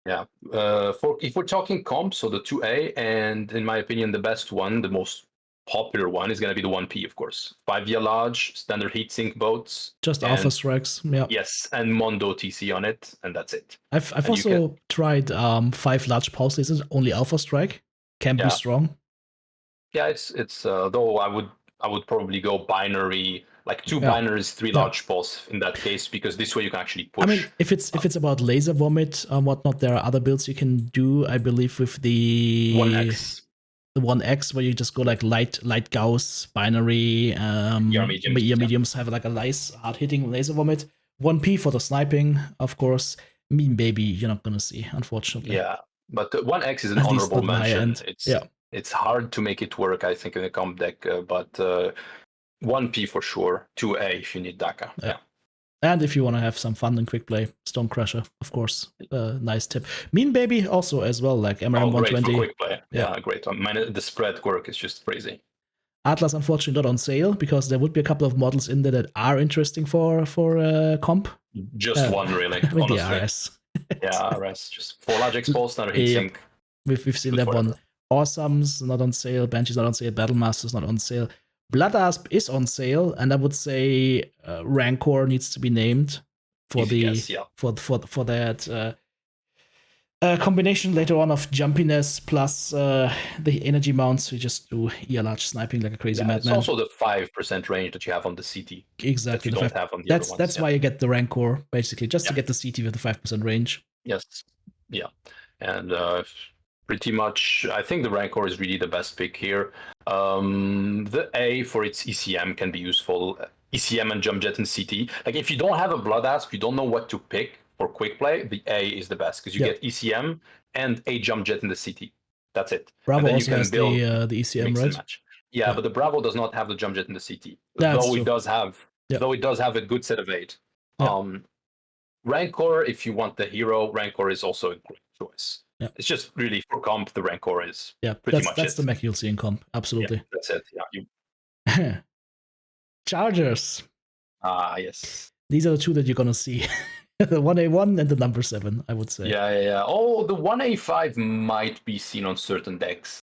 If we're talking comp, so the 2A, and in my opinion, the best one, the most popular one is going to be the 1P, of course. 5 large, standard heatsink boats. Just and alpha strikes. Yeah. Yes, and Mondo TC on it, and that's it. I've And also tried 5 large pulse lasers, only alpha strike. Can be strong. Yeah, it's though I would probably go binary, like 2 binaries, 3 large pulse in that case, because this way you can actually push. I mean, if it's about laser vomit and whatnot, there are other builds you can do. I believe with the 1X. The 1X, where you just go like light Gauss binary. Mediums have like a nice hard hitting laser vomit. 1P for the sniping, of course. Mean baby, you're not gonna see, unfortunately. Yeah, but the 1X is an honorable mention. It's hard to make it work, I think, in a comp deck, but 1P for sure. 2A if you need DACA. Yeah. And if you want to have some fun and quick play, Stone Crusher, of course, nice tip. Mean Baby also as well, like MRM 120. Great for quick play. Yeah, great. The spread work is just crazy. Atlas, unfortunately, not on sale, because there would be a couple of models in there that are interesting for comp. Just one, really, with honestly. The RS. Yeah, RS. Just 4 large expulse, standard heatsink. We've seen that one. Awesome's not on sale, Banshee's not on sale, Battlemaster's not on sale. Blood Asp is on sale, and I would say Rancor needs to be named for for that combination later on of jumpiness plus the energy mounts. You just do large sniping like a crazy madman. It's also the 5% range that you have on the CT. Exactly. That you don't have on the other ones. That's why you get the Rancor, basically, just to get the CT with the 5% range. Yes. Yeah. And pretty much, I think the Rancor is really the best pick here. The A for its ECM can be useful. ECM and Jump Jet and CT. Like, if you don't have a Blood Asp, you don't know what to pick for quick play, the A is the best, because you get ECM and a Jump Jet in the CT. That's it. Bravo also has the ECM, right? Yeah, but the Bravo does not have the Jump Jet in the CT. Though it does have a good set of 8. Rancor, if you want the hero, Rancor is also a great choice. Yeah. It's just really for comp, the Rancor is pretty much that's the mech you'll see in comp. Absolutely. Yeah, that's it. Yeah. Chargers. Yes. These are the two that you're gonna see. The 1A1 and the number 7, I would say. Yeah. Oh, the 1A5 might be seen on certain decks.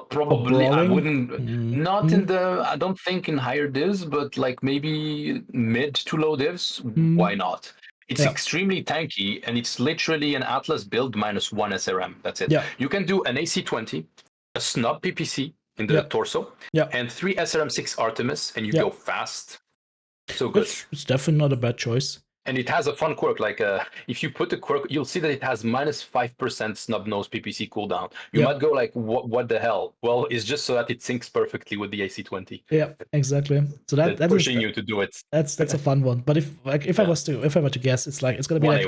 Probably, I wouldn't. Not in the. I don't think in higher divs, but like maybe mid to low divs. Why not? It's extremely tanky, and it's literally an Atlas build minus 1 SRM. That's it. Yeah. You can do an AC20, a snub PPC in the torso, and 3 SRM6 Artemis, and you go fast. So good. It's definitely not a bad choice. And it has a fun quirk, like if you put the quirk, you'll see that it has minus 5% snub nose PPC cooldown. You might go like, what the hell? Well, it's just so that it syncs perfectly with the AC20. Yeah, exactly. So that's pushing you to do it. That's a fun one. But if I were to guess, it's gonna be like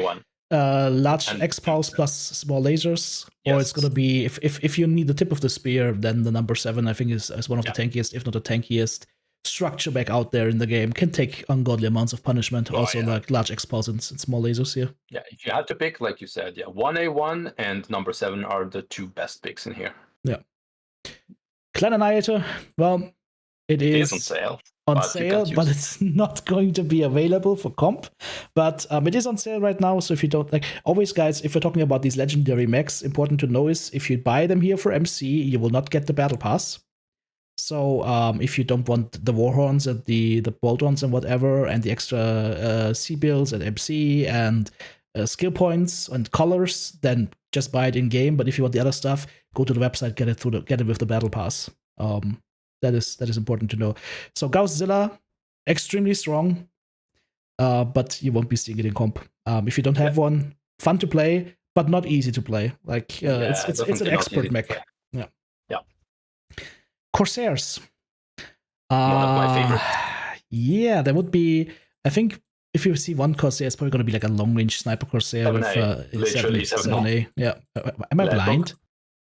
large X pulse plus small lasers, or it's gonna be if you need the tip of the spear, then the number 7 I think is one of the tankiest, if not the tankiest structure back out there in the game. Can take ungodly amounts of punishment. Like large expulse and small lasers here. Yeah, if you had to pick, like you said, 1A1 and number 7 are the 2 best picks in here. Yeah. Clan Annihilator, well, it is on sale. But it's not going to be available for comp. But it is on sale right now, so if you don't always, guys, if you're talking about these legendary mechs, important to know is if you buy them here for MC, you will not get the battle pass. So if you don't want the Warhorns and the bolt-ons and whatever, and the extra C builds and MC and skill points and colors, then just buy it in game. But if you want the other stuff, go to the website, get it with the battle pass. That is important to know. So Gausszilla, extremely strong, but you won't be seeing it in comp. If you don't have one, fun to play, but not easy to play. Like it's an expert mech. Yeah. Corsairs. One of my favorites. Yeah, there would be. I think if you see one Corsair, it's probably going to be like a long range sniper Corsair 7A. with 7A. Yeah. Am I blind?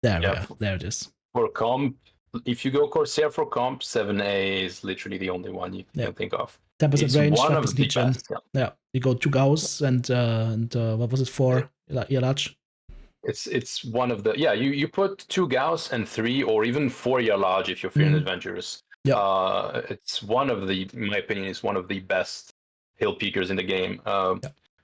There we go. There it is. For comp, if you go Corsair for comp, 7A is literally the only one you can think of. 10% range, one 5% of the best. Yeah. You go 2 Gauss and what was it, 4 large? It's one of the you put 2 Gauss and 3 or even 4 large if you're fearing adventurers. Yeah. It's one of the, in my opinion, is one of the best hill peakers in the game.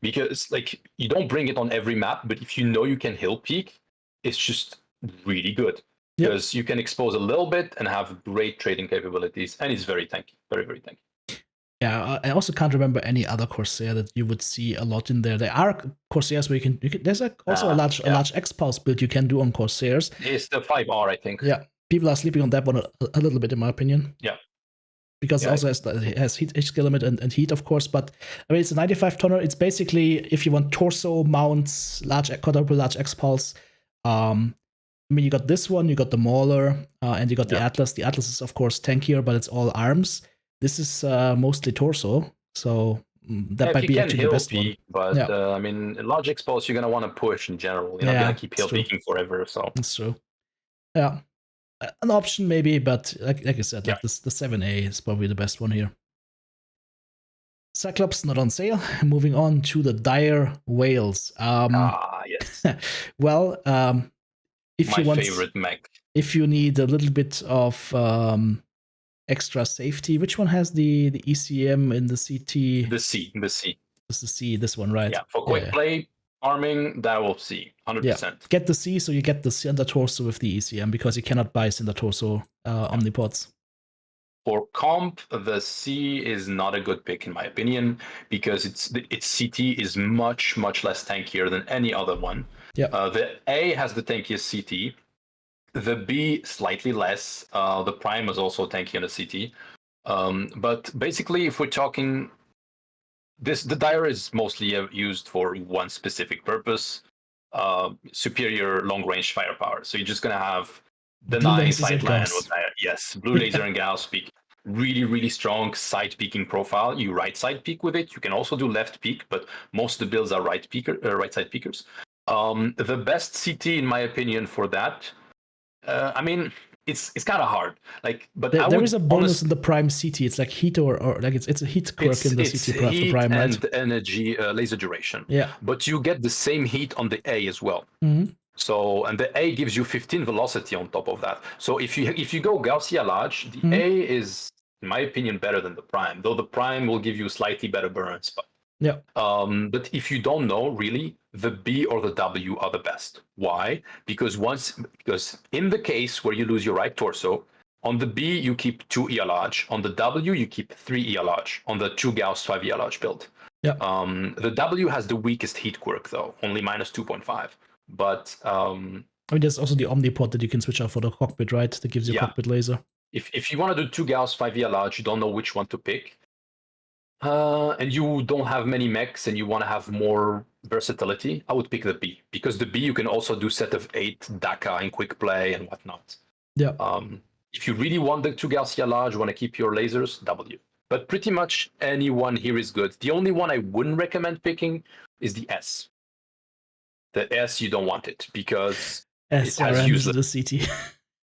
Because like you don't bring it on every map, but if you know you can hill peak, it's just really good. Yep. because you can expose a little bit and have great trading capabilities, and it's very tanky, very very tanky. Yeah, I also can't remember any other Corsair that you would see a lot in there. There are Corsairs where you can there's also a large X-Pulse build you can do on Corsairs. It's the 5R, I think. Yeah, people are sleeping on that one a little bit, in my opinion. Yeah. Because it also has heat skill limit and heat, of course. But I mean, it's a 95 tonner. It's basically if you want torso mounts, quadruple large X-Pulse. I mean, you got this one, you got the Mauler, and you got the Atlas. The Atlas is, of course, tankier, but it's all arms. This is mostly torso, so that might be actually the best peak, one. But I mean, large X-Pulse, you're gonna want to push in general. You're not gonna keep hill peaking forever. So that's true. Yeah, an option maybe, but like I said, like this, the 7A is probably the best one here. Cyclops not on sale. Moving on to the Dire Whales. Yes. Well, if my you want, favorite mech. If you need a little bit of extra safety, which one has the ECM in the CT? The C. It's the C. This one, right? Yeah, for quick play farming, that will C 100%. Get the C, so you get the Cinder Torso with the ECM because you cannot buy Cinder Torso Omnipods. For comp, the C is not a good pick in my opinion because its CT is much less tankier than any other one. Yeah. The A has the tankiest CT. The B slightly less. The Prime is also tanky on the CT. But basically, if we're talking, the Dire is mostly used for one specific purpose: superior long-range firepower. So you're just gonna have the Blue 9 sight land with blue laser and Gauss peak. Really strong side peeking profile. You right side peek with it. You can also do left peek, but most of the builds are right side peekers. The best CT, in my opinion, for that. I mean, it's kind of hard. Like, but there is a bonus in the Prime CT. It's like heat or like it's a heat quirk in the CT for Prime, right? And energy laser duration. Yeah. But you get the same heat on the A as well. Mm-hmm. So, and the A gives you 15 velocity on top of that. So if you go Gaussian large, the A is, in my opinion, better than the Prime. Though the Prime will give you slightly better burns. But yeah. But if you don't know, really, the B or the W are the best. Why? Because in the case where you lose your right torso, on the B you keep 2 ER large. On the W you keep 3 ER large. On the 2 Gauss 5 ER large build. Yeah. The W has the weakest heat quirk though, only minus 2.5. But I mean, there's also the Omnipod that you can switch out for the cockpit, right? That gives you cockpit laser. If you want to do 2 Gauss 5 ER large, you don't know which one to pick. And you don't have many mechs and you want to have more versatility, I would pick the B. Because the B you can also do set of 8 DACA in quick play and whatnot. Yeah. If you really want the 2 Gaussian large, want to keep your lasers, W. But pretty much any one here is good. The only one I wouldn't recommend picking is the S. The S, you don't want it because it has useless CT.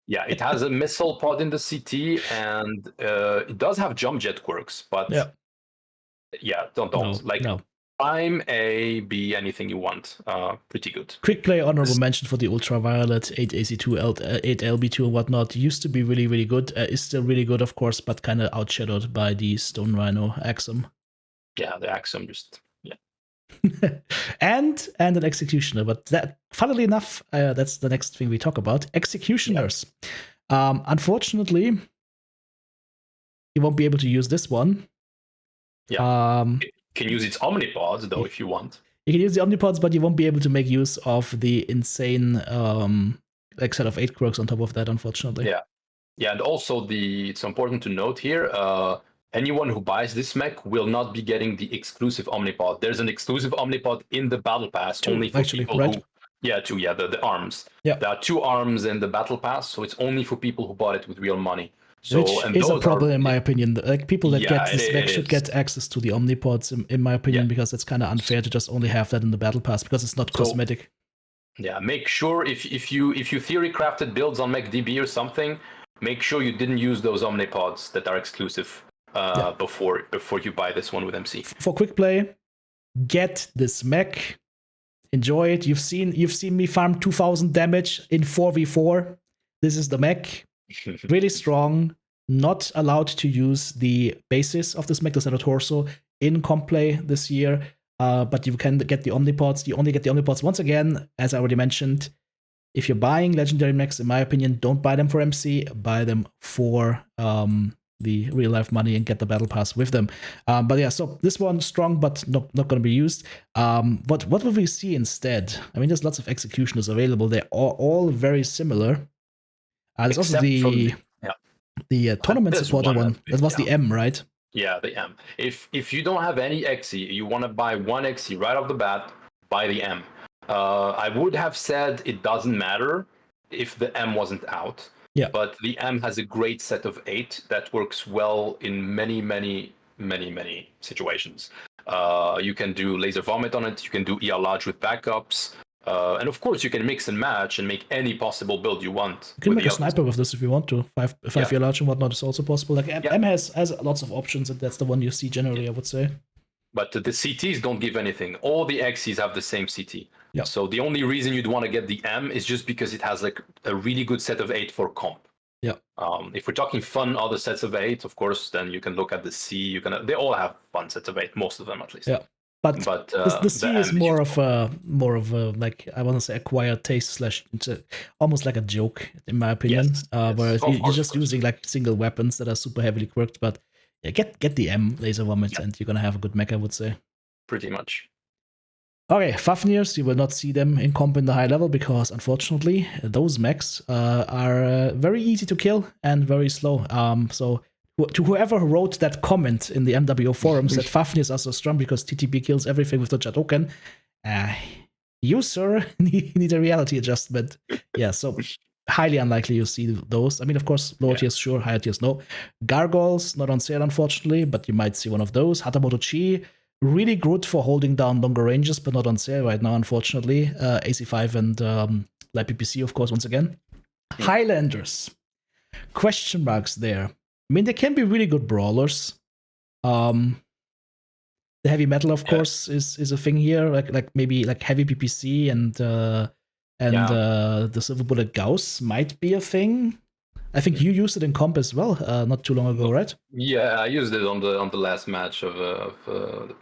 Yeah, it has a missile pod in the CT and it does have jump jet quirks, but don't. Prime, A, B, anything you want. Pretty good. Quick play honorable mention for the Ultraviolet 8 AC2, 8 LB2 and whatnot. Used to be really good. Is still really good, of course, but kind of outshadowed by the Stone Rhino Axum. Yeah, the Axum just, and an Executioner. But that, funnily enough, that's the next thing we talk about. Executioners. Yeah. Unfortunately, you won't be able to use this one. Yeah. Can use its Omnipods though if you want. You can use the Omnipods, but you won't be able to make use of the insane set of 8 quirks on top of that, unfortunately. Yeah, and also it's important to note here, anyone who buys this mech will not be getting the exclusive Omnipod. There's an exclusive Omnipod in the Battle Pass only for people who the arms. Yeah. There are 2 arms in the Battle Pass, so it's only for people who bought it with real money. So, which is a problem in my opinion. Like people that get this mech should get access to the Omnipods, in my opinion, because it's kind of unfair to just only have that in the Battle Pass because it's not cosmetic. Yeah, make sure if you theory crafted builds on MechDB or something, make sure you didn't use those Omnipods that are exclusive before you buy this one with MC. For quick play, get this mech, enjoy it. You've seen me farm 2000 damage in 4v4. This is the mech. Really strong, not allowed to use the basis of this mech, the Center Torso, in comp play this year, but you can get the Omnipods. You only get the Omnipods once again, as I already mentioned. if you're buying legendary mechs, in my opinion, don't buy them for MC. Buy them for the real life money and get the battle pass with them. But yeah, so this one strong, but not going to be used. What will we see instead? I mean, there's lots of executioners available. They're all very similar. There's also the tournament There's supporter one. That was yeah. the M, right? Yeah, the M. If you don't have any XE, you want to buy one XE right off the bat, buy the M. I would have said it doesn't matter if the M wasn't out. Yeah. But the M has a great set of 8 that works well in many situations. You can do laser vomit on it. You can do ER large with backups. And of course, you can mix and match and make any possible build you want. You can make a sniper with this if you want to. 5 large and whatnot is also possible. Like M has lots of options, and that's the one you see generally, I would say. But the CTs don't give anything. All the XEs have the same CT. Yeah. So the only reason you'd want to get the M is just because it has like a really good set of 8 for comp. Yeah. If we're talking fun other sets of 8, of course, then you can look at the C. They all have fun sets of 8, most of them at least. Yeah. But the C is more of a like, I want to say, acquired taste / almost like a joke in my opinion. Yes, whereas you're just using like single weapons that are super heavily quirked. But yeah, get the M laser vomit and you're gonna have a good mech, I would say. Pretty much. Okay, Fafnirs, you will not see them in comp in the high level because, unfortunately, those mechs are very easy to kill and very slow. So, to whoever wrote that comment in the MWO forums that Fafnirs are so strong because TTB kills everything with the Jatoken, you, sir, need a reality adjustment. Yeah, so highly unlikely you see those. I mean, of course, lower tiers, sure, higher tiers, no. Gargoyles, not on sale, unfortunately, but you might see one of those. Hatamoto Chi, really good for holding down longer ranges, but not on sale right now, unfortunately. AC5 and Light PPC, of course, once again. Highlanders. Question marks there. I mean, they can be really good brawlers. The heavy metal, of course, is a thing here. Like maybe like heavy PPC and the Silver Bullet Gauss might be a thing. I think you used it in comp as well, not too long ago, right? Yeah, I used it on the last match of the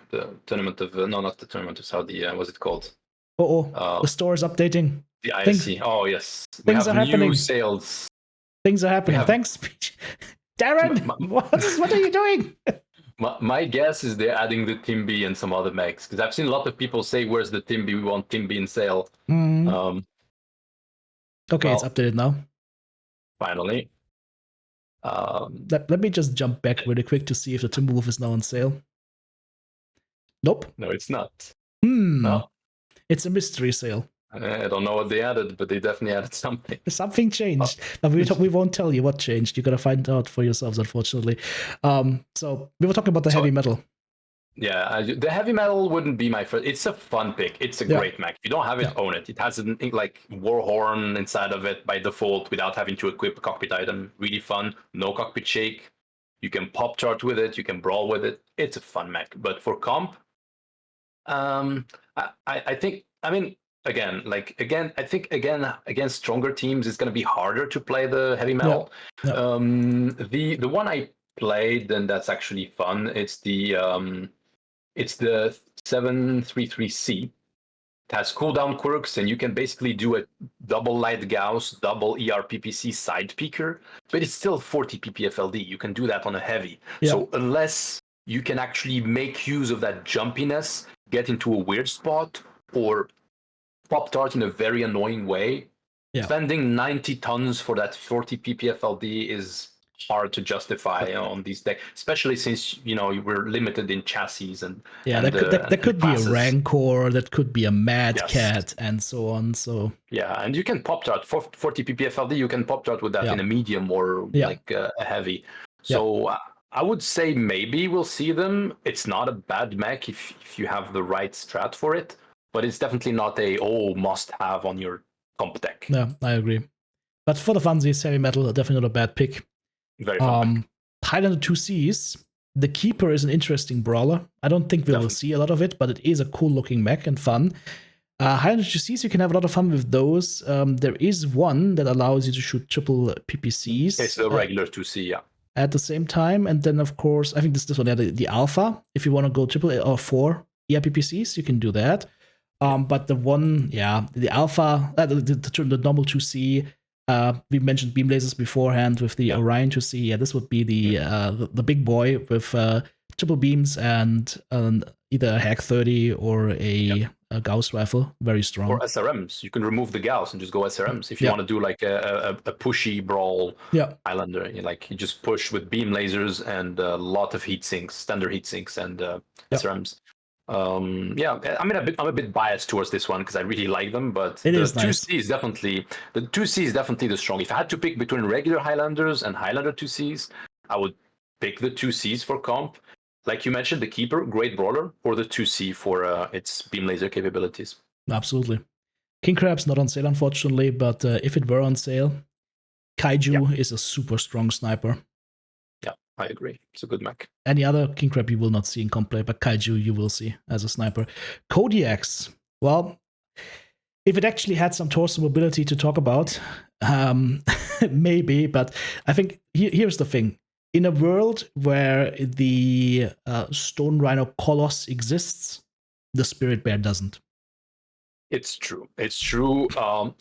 tournament of not the tournament of Saudi. What's it called? The store is updating. The ISC. Oh yes, things are happening. Sales. Things are happening. Thanks, Darren. What are you doing? My guess is they're adding the Timby and some other mechs because I've seen a lot of people say, "Where's the Timby? We want Timby in sale." Okay, it's updated now. Finally. Let me just jump back really quick to see if the Timberwolf is now on sale. Nope. No, it's not. No. It's a mystery sale. I don't know what they added, but they definitely added something. Something changed. But we won't tell you what changed. You gotta find out for yourselves, unfortunately. So we were talking about the heavy metal. Yeah, the heavy metal wouldn't be my first. It's a fun pick. It's a great mech. If you don't have it, own it. It has an like Warhorn inside of it by default without having to equip a cockpit item. Really fun. No cockpit shake. You can pop chart with it. You can brawl with it. It's a fun mech. But for comp, I think. I mean, I think against stronger teams, it's going to be harder to play the heavy metal. The one I played and that's actually fun. It's the 733C. It has cooldown quirks, and you can basically do a double light Gauss, double ERPPC side peeker, but it's still 40 ppfld. You can do that on a heavy. So unless you can actually make use of that jumpiness, get into a weird spot, or pop dart in a very annoying way, spending 90 tons for that 40 ppfld is hard to justify on these decks, especially since we're limited in chassis and that could be a Rancor, that could be a Mad Cat, and so on. So and you can pop dart for 40 ppfld. You can pop dart with that in a medium or like a heavy. So I would say maybe we'll see them. It's not a bad mech if you have the right strat for it, but it's definitely not a must have on your comp deck. Yeah, I agree. But for the funsies, heavy metal, definitely not a bad pick. Very fun. Highlander 2Cs, the Keeper is an interesting brawler. I don't think we'll see a lot of it, but it is a cool looking mech and fun. Highlander 2Cs, you can have a lot of fun with those. There is one that allows you to shoot triple PPCs. It's the regular 2C, at the same time. And then, of course, I think this one, the Alpha. If you want to go triple or 4 PPCs, you can do that. But the alpha, the normal 2C, we mentioned beam lasers beforehand with the Orion 2C. Yeah, this would be the big boy with triple beams and either a Hack 30 or a Gauss rifle. Very strong. Or SRMs. You can remove the Gauss and just go SRMs if you want to do like a pushy brawl Highlander. You just push with beam lasers and a lot of heat sinks, standard heat sinks, and SRMs. I'm a bit biased towards this one because I really like them, but the 2C is definitely the strong. If I had to pick between regular Highlanders and Highlander 2Cs, I would pick the 2Cs for comp. Like you mentioned, the Keeper, great brawler, or the 2C for its beam laser capabilities. Absolutely. King Crab's not on sale, unfortunately, but if it were on sale, Kaiju is a super strong sniper. Yeah, I agree. It's a good mech. Any other King Crab you will not see in comp play, but Kaiju you will see as a sniper. Kodiaks, well, if it actually had some torso mobility to talk about, maybe, but I think here's the thing. In a world where the Stone Rhino Coloss exists, the Spirit Bear doesn't. It's true.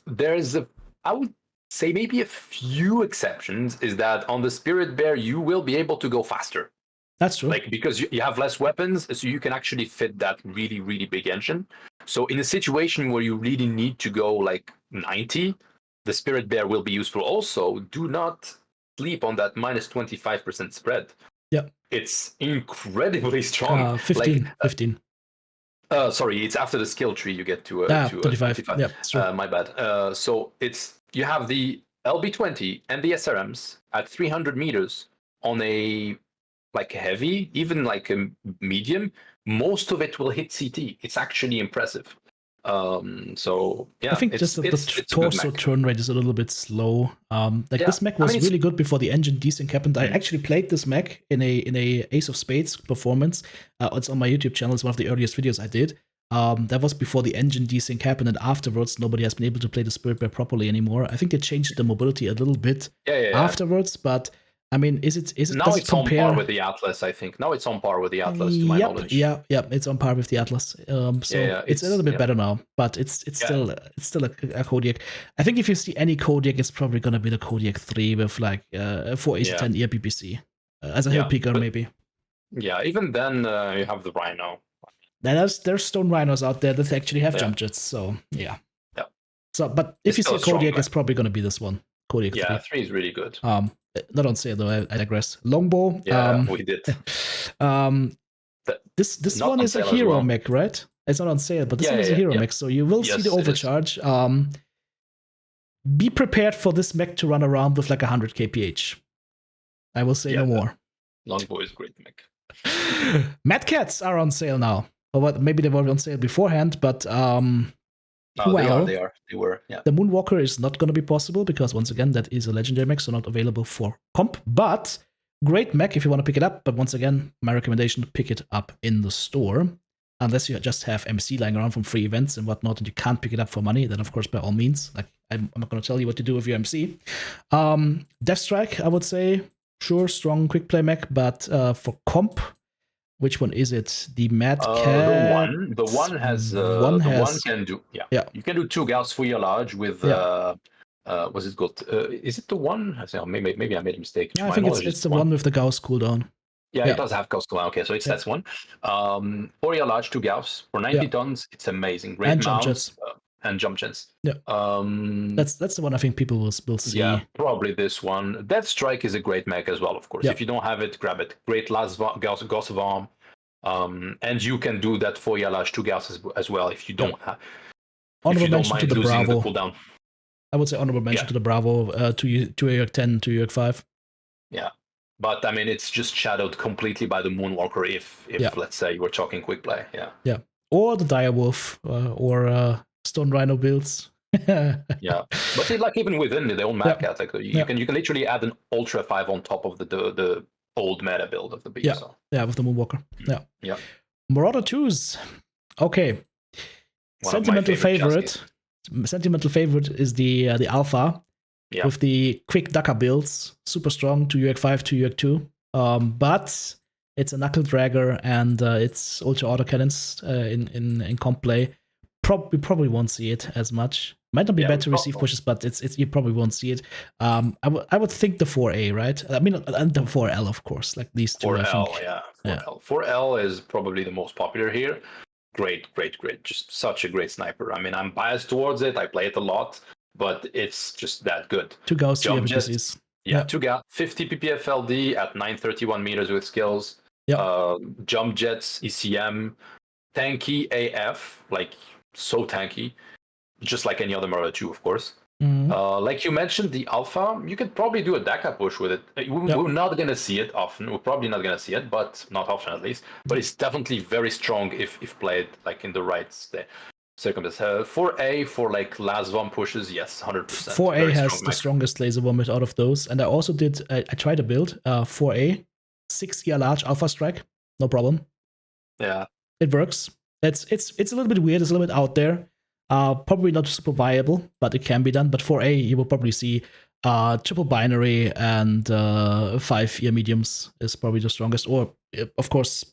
There's I would say maybe a few exceptions, is that on the Spirit Bear, you will be able to go faster. That's true. Like, because you have less weapons, so you can actually fit that really, really big engine. So in a situation where you really need to go like 90, the Spirit Bear will be useful. Also, do not sleep on that minus 25% spread. Yeah. It's incredibly strong. 15. Sorry, it's after the skill tree you get to 25. Yeah, my bad. So you have the LB20 and the SRMs at 300 meters on a heavy, even like a medium. Most of it will hit CT. It's actually impressive. I think just the torso turn rate is a little bit slow. This mech was really good before the engine desync happened. I actually played this mech in a Ace of Spades performance. It's on my YouTube channel. It's one of the earliest videos I did. That was before the engine desync happened, and afterwards nobody has been able to play the Spirit Bear properly anymore. I think they changed the mobility a little bit afterwards, but I mean, is it now it's on par with the Atlas? I think now it's on par with the Atlas, to my knowledge. Yeah, it's on par with the Atlas. It's a little bit better now, but it's still a Kodiak. I think if you see any Kodiak, it's probably gonna be the Kodiak 3 with like 48010 ear PPC as a hill peaker, maybe. Yeah, even then you have the Rhino. There's Stone Rhinos out there that actually have jump jets, so yeah. So, but if you see a Kodiak, it's probably gonna be this one. Kodiak 3. Yeah, 3 is really good. Not on sale though. I digress. Longbow. We did. This one is a hero mech, right? It's not on sale, but this one is a hero mech, so you will see the overcharge. Be prepared for this mech to run around with like 100 kph. I will say no more. Longbow is a great mech. Mad Cats are on sale now. Or maybe they were on sale beforehand, but they were. Yeah. The Moonwalker is not going to be possible because, once again, that is a legendary mech, so not available for comp. But great mech if you want to pick it up. But once again, my recommendation: pick it up in the store, unless you just have MC lying around from free events and whatnot, and you can't pick it up for money. Then, of course, by all means, like I'm not going to tell you what to do with your MC. Deathstrike, I would say, sure, strong quick play mech, but for comp. Which one is it? The Mad Cat. The one can do. Yeah. You can do 2 Gauss fouillage with. What's it called? Is it the one? Maybe I made a mistake. Yeah, I think it's the one with the Gauss cooldown. Yeah, it does have Gauss cooldown. Okay, so that's one. Fouillage 2 Gauss for 90 tons. It's amazing. Great mounts and jump jets. Yeah. That's the one I think people will see. Yeah, probably this one. Deathstrike is a great mech as well, of course. If you don't have it, grab it. Great Gauss of arm. And you can do that fouillage 2 Gauss as well if you don't have. Honorable mention to the Bravo. I would say honorable mention to the Bravo, to York 10, to York 5. Yeah. But I mean, it's just shadowed completely by the Moonwalker if let's say you were talking quick play. Yeah. Or the Direwolf, or Stone Rhino builds. Yeah, but even within their own Mad Cat, you can literally add an Ultra 5 on top of the old meta build of the beast. With the Moonwalker. Yeah. Marauder 2s. Okay. Sentimental favorite is the Alpha with the quick Ducker builds, super strong, 2 York 5, 2 York 2. But it's a knuckle dragger and it's ultra autocannons in comp play. You probably won't see it as much. Might not be bad to receive pushes, but it's you probably won't see it. I would think the 4A, right? I mean, and the 4L, of course. Like these two, 4L, I think. yeah, 4L. 4L is probably the most popular here. Great. Just such a great sniper. I mean, I'm biased towards it. I play it a lot, but it's just that good. 2 Gauss, 3 Jump jets, PPCs. yeah, 2 Gauss, 50 ppfld at 931 meters with skills. Yeah. Jump jets, ECM, tanky AF, like so tanky, just like any other Marauder 2, of course. Like you mentioned, the Alpha, you could probably do a DACA push with it. We're not going to see it often. We're probably not going to see it, but not often at least. But it's definitely very strong if played like in the right circumstances. 4A for like last one pushes, yes, 100%. 4A has the strongest laser vomit out of those. And I also I tried to build 4A, 6 large Alpha Strike, no problem. Yeah. It works. It's a little bit weird, it's a little bit out there. Probably not super viable, but it can be done. But 4A, you will probably see triple binary and 5 ear mediums is probably the strongest. Or of course,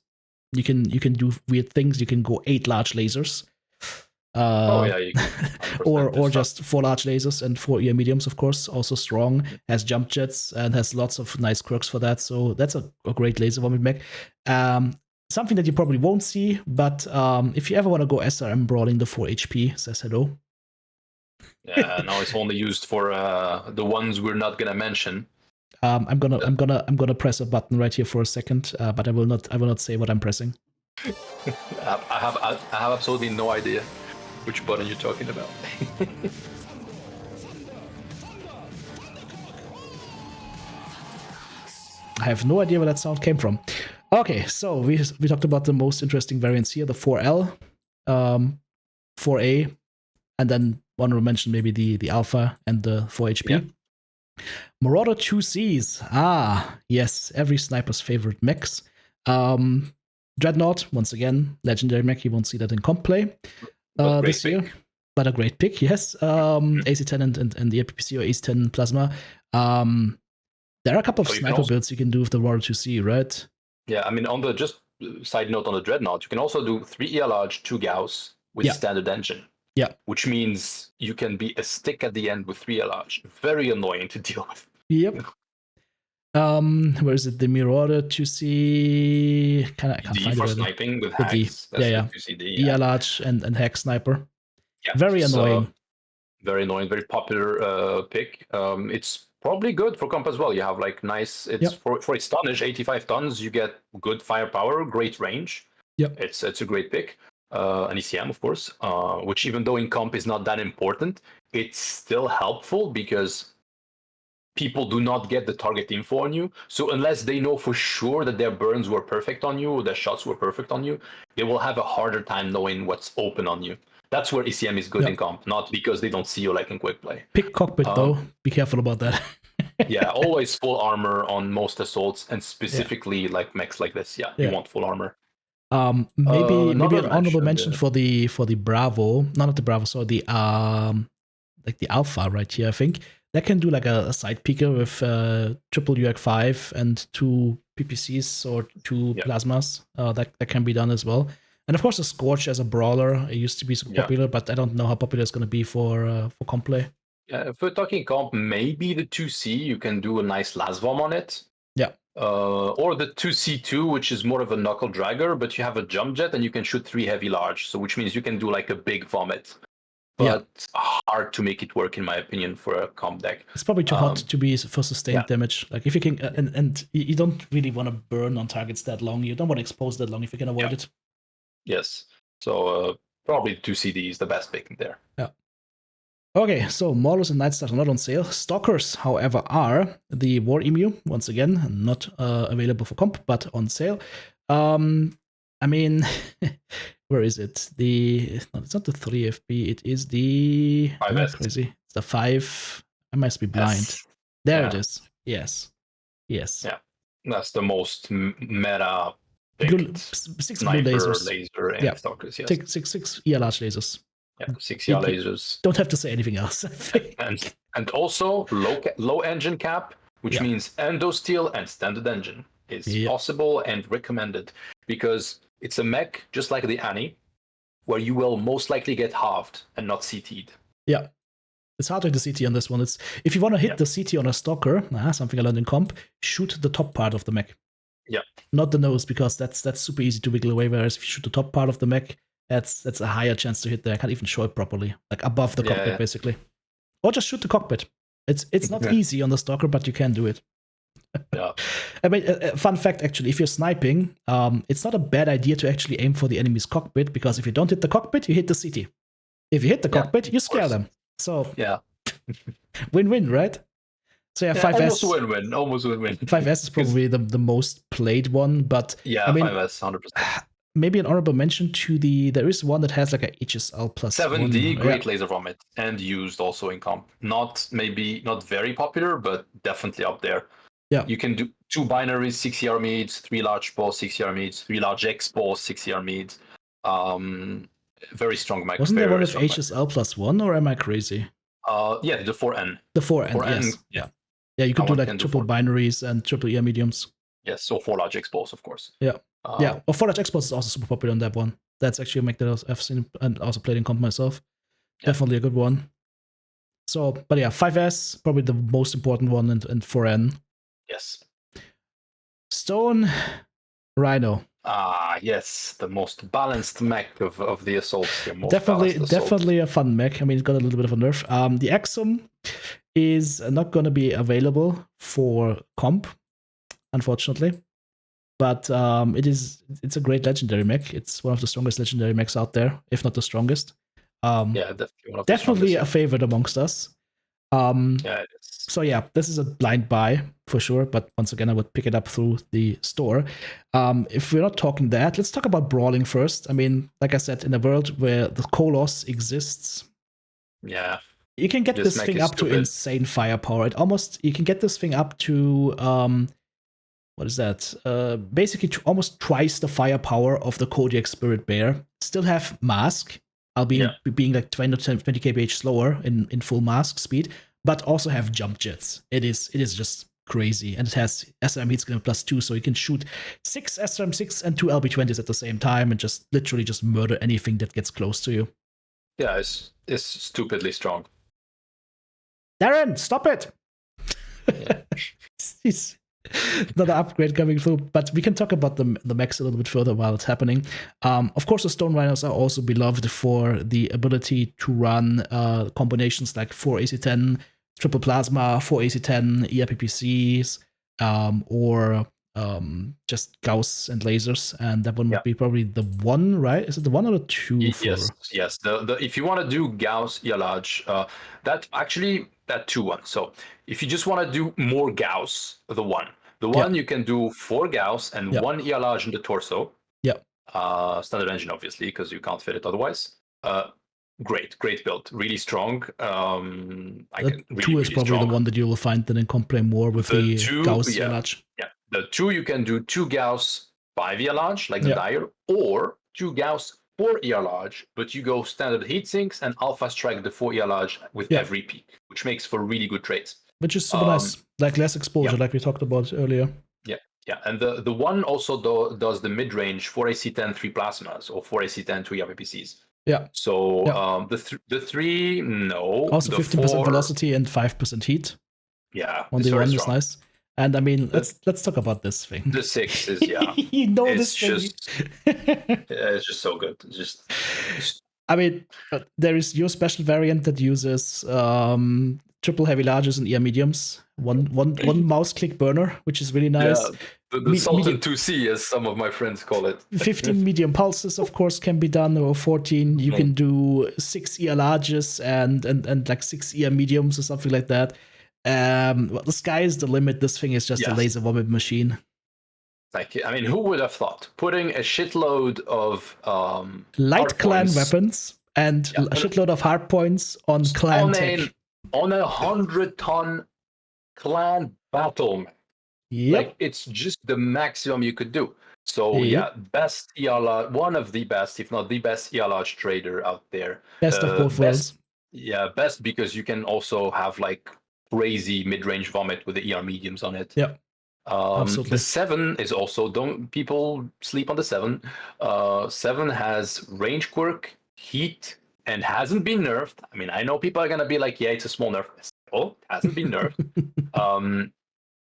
you can do weird things. You can go 8 large lasers. You can or just 4 large lasers and 4 ear mediums, of course, also strong. Has jump jets and has lots of nice quirks for that. So that's a great laser vomit mech. Something that you probably won't see, but if you ever want to go SRM brawling, the 4 HP says hello. Yeah, now it's only used for the ones we're not gonna mention. I'm gonna press a button right here for a second, but I will not say what I'm pressing. I have absolutely no idea which button you're talking about. I have no idea where that sound came from. Okay, so we talked about the most interesting variants here, the 4L, 4A, and then one will mention maybe the Alpha and the 4 HP. Yeah. Marauder 2Cs. Yes, every sniper's favorite mechs. Dreadnought, once again, legendary mech. You won't see that in comp play this year, but a great pick, yes. AC10 and the PPC or AC10 Plasma. There are a couple of sniper builds you can do with the Marauder 2C, right? Yeah, I mean, on the just side note on the Dreadnought, you can also do 3 ER large, 2 Gauss with standard engine. Yeah. Which means you can be a stick at the end with 3 ER large. Very annoying to deal with. Yep. Where is it? The Marauder 2C. I can't find for it. Sniping with Hex. Yeah. 2CD, ER large and Hex Sniper. Yeah. Very annoying. Very annoying, very popular pick. It's probably good for comp as well. You have like nice. It's for its tonnage, 85 tons. You get good firepower, great range. Yep. It's a great pick. An ECM, of course, which even though in comp is not that important, it's still helpful because people do not get the target info on you. So unless they know for sure that their burns were perfect on you or their shots were perfect on you, they will have a harder time knowing what's open on you. That's where ECM is good in comp, not because they don't see you like in quick play. Pick cockpit though. Be careful about that. Yeah, always full armor on most assaults, and specifically like mechs like this. Yeah, you want full armor. Maybe an honorable mention for the Bravo, not the Bravo, so the like the Alpha right here. I think that can do like a side peeker with triple UAC5 and 2 PPCs or 2 plasmas. That can be done as well. And of course, the Scorch as a brawler, it used to be so popular, but I don't know how popular it's going to be for comp play. Yeah, if we're talking comp, maybe the 2C, you can do a nice Lasvom on it. Yeah. Or the 2C2, which is more of a knuckle dragger, but you have a jump jet and you can shoot 3 heavy large, so which means you can do like a big vomit. But hard to make it work, in my opinion, for a comp deck. It's probably too hot to be for sustained damage. Like if you can, and you don't really want to burn on targets that long. You don't want to expose that long if you can avoid it. Yes. So probably 2CD is the best pick there. Yeah. Okay, so models and Night Stars are not on sale. Stalkers, however, are. The War Emu, once again, not available for comp, but on sale. I mean, where is it? It's not the 3FB, it is the... I'm crazy. It's the 5. I must be blind. There it is. Yes. Yeah, that's the most meta... 6 blue lasers. Laser and stalkers, yes. 6 ER large lasers. Yeah, 6 ER lasers. Don't have to say anything else. and also low engine cap, which means endo steel and standard engine is possible and recommended because it's a mech just like the Annie, where you will most likely get halved and not CT'd. Yeah. It's hard to hit the CT on this one. It's if you want to hit the CT on a stalker, something I learned in comp, shoot the top part of the mech. Yeah. Not the nose, because that's super easy to wiggle away. Whereas if you shoot the top part of the mech, that's a higher chance to hit there. I can't even show it properly, like above the cockpit, basically. Or just shoot the cockpit. It's not easy on the stalker, but you can do it. Yeah. I mean, fun fact, actually, if you're sniping, it's not a bad idea to actually aim for the enemy's cockpit, because if you don't hit the cockpit, you hit the CT. If you hit the cockpit, you scare them. So yeah, win-win, right? So yeah, 5S. Almost win-win. 5S is probably the most played one, but yeah, I mean, 5S, 100%. Maybe an honorable mention to there is one that has like a HSL plus 7D, one. great laser vomit, and used also in comp. Not very popular, but definitely up there. Yeah. You can do 2 binaries, 6 ER meads, 3 large balls, 6 ER meads, 3 large X balls, 6 ER meads. Very strong mech. Wasn't there one with HSL plus one, or am I crazy? Yeah, the 4N. The 4N, yes. Yeah. Yeah, you could do like triple binaries and triple ER mediums. Yes, so 4 large X balls, of course. Yeah. Yeah, or 4 large X balls is also super popular on that one. That's actually a mech that I've seen and also played in comp myself. Yeah. Definitely a good one. So, but yeah, 5S, probably the most important one, and 4N. Yes. Stone Rhino. Yes, the most balanced mech of the assaults here. Definitely a fun mech. I mean, it's got a little bit of a nerf. The Axum is not going to be available for comp, unfortunately. But it's a great legendary mech. It's one of the strongest legendary mechs out there, if not the strongest. Yeah, definitely a favorite amongst us. Yeah, it is. So yeah, this is a blind buy for sure. But once again, I would pick it up through the store. If we're not talking that, let's talk about brawling first. I mean, like I said, in a world where the Koloss exists, yeah, you can get this thing up to insane firepower. You can get this thing up to what is that? Basically, almost twice the firepower of the Kodiak Spirit Bear. Still have mask, albeit being like 20 kph slower in full mask speed, but also have jump jets. It is just crazy, and it has SRM heat skin +2, so you can shoot 6 SRM6 and 2 LB20s at the same time, and just literally just murder anything that gets close to you. Yeah, it's stupidly strong. Darren, stop it! Yeah. He's another upgrade coming through, but we can talk about the mechs a little bit further while it's happening. Of course, the Stone Rhinos are also beloved for the ability to run combinations like 4 AC10 triple plasma, 4 AC10 ERPPCs, or just Gauss and lasers, and that one would be probably the one, right? Is it the one or the two? Yes. The if you want to do Gauss large, that 2-1. So if you just want to do more Gauss, the one you can do 4 Gauss and 1 large in the torso. Yeah. Standard engine, obviously, because you can't fit it otherwise. Great build, really strong. The 2 is probably the one that you will find then in comp play more with the 2, Gauss large. Yeah, the 2 you can do 2 Gauss 5 large, like the Dire, or 2 Gauss 4 large, but you go standard heat sinks and alpha strike the 4 large with every peak, which makes for really good trades. Which is super nice, like less exposure, like we talked about earlier. Yeah, and the one also does the mid range 4 AC10 3 plasmas or 4 AC10 2 ERPPCs. Yeah. So the 3, no. Also 15% velocity and 5% heat. Yeah. 1D1 is nice. And I mean, let's talk about this thing. The 6 is this thing. It's just so good. Just I mean, there is your special variant that uses triple heavy larges and ER mediums. One mouse click burner, which is really nice. Yeah, the Sultan 2C, as some of my friends call it. 15 medium pulses, of course, can be done, or 14. You can do 6 ER larges and like 6 ER mediums or something like that. Well, the sky is the limit. This thing is just a laser vomit machine. Like, I mean, who would have thought putting a shitload of light clan weapons and a shitload of hard points on clan tech on a 100-ton clan battle? Yep. Like, it's just the maximum you could do. So best ER, one of the best, if not the best ER large trader out there. Best of both worlds. Yeah, best because you can also have like crazy mid-range vomit with the ER mediums on it. Yep. Absolutely. The 7 is also, don't people sleep on the 7. 7 has range quirk, heat, and hasn't been nerfed. I mean, I know people are gonna be like, yeah, it's a small nerf. Oh, hasn't been nerfed.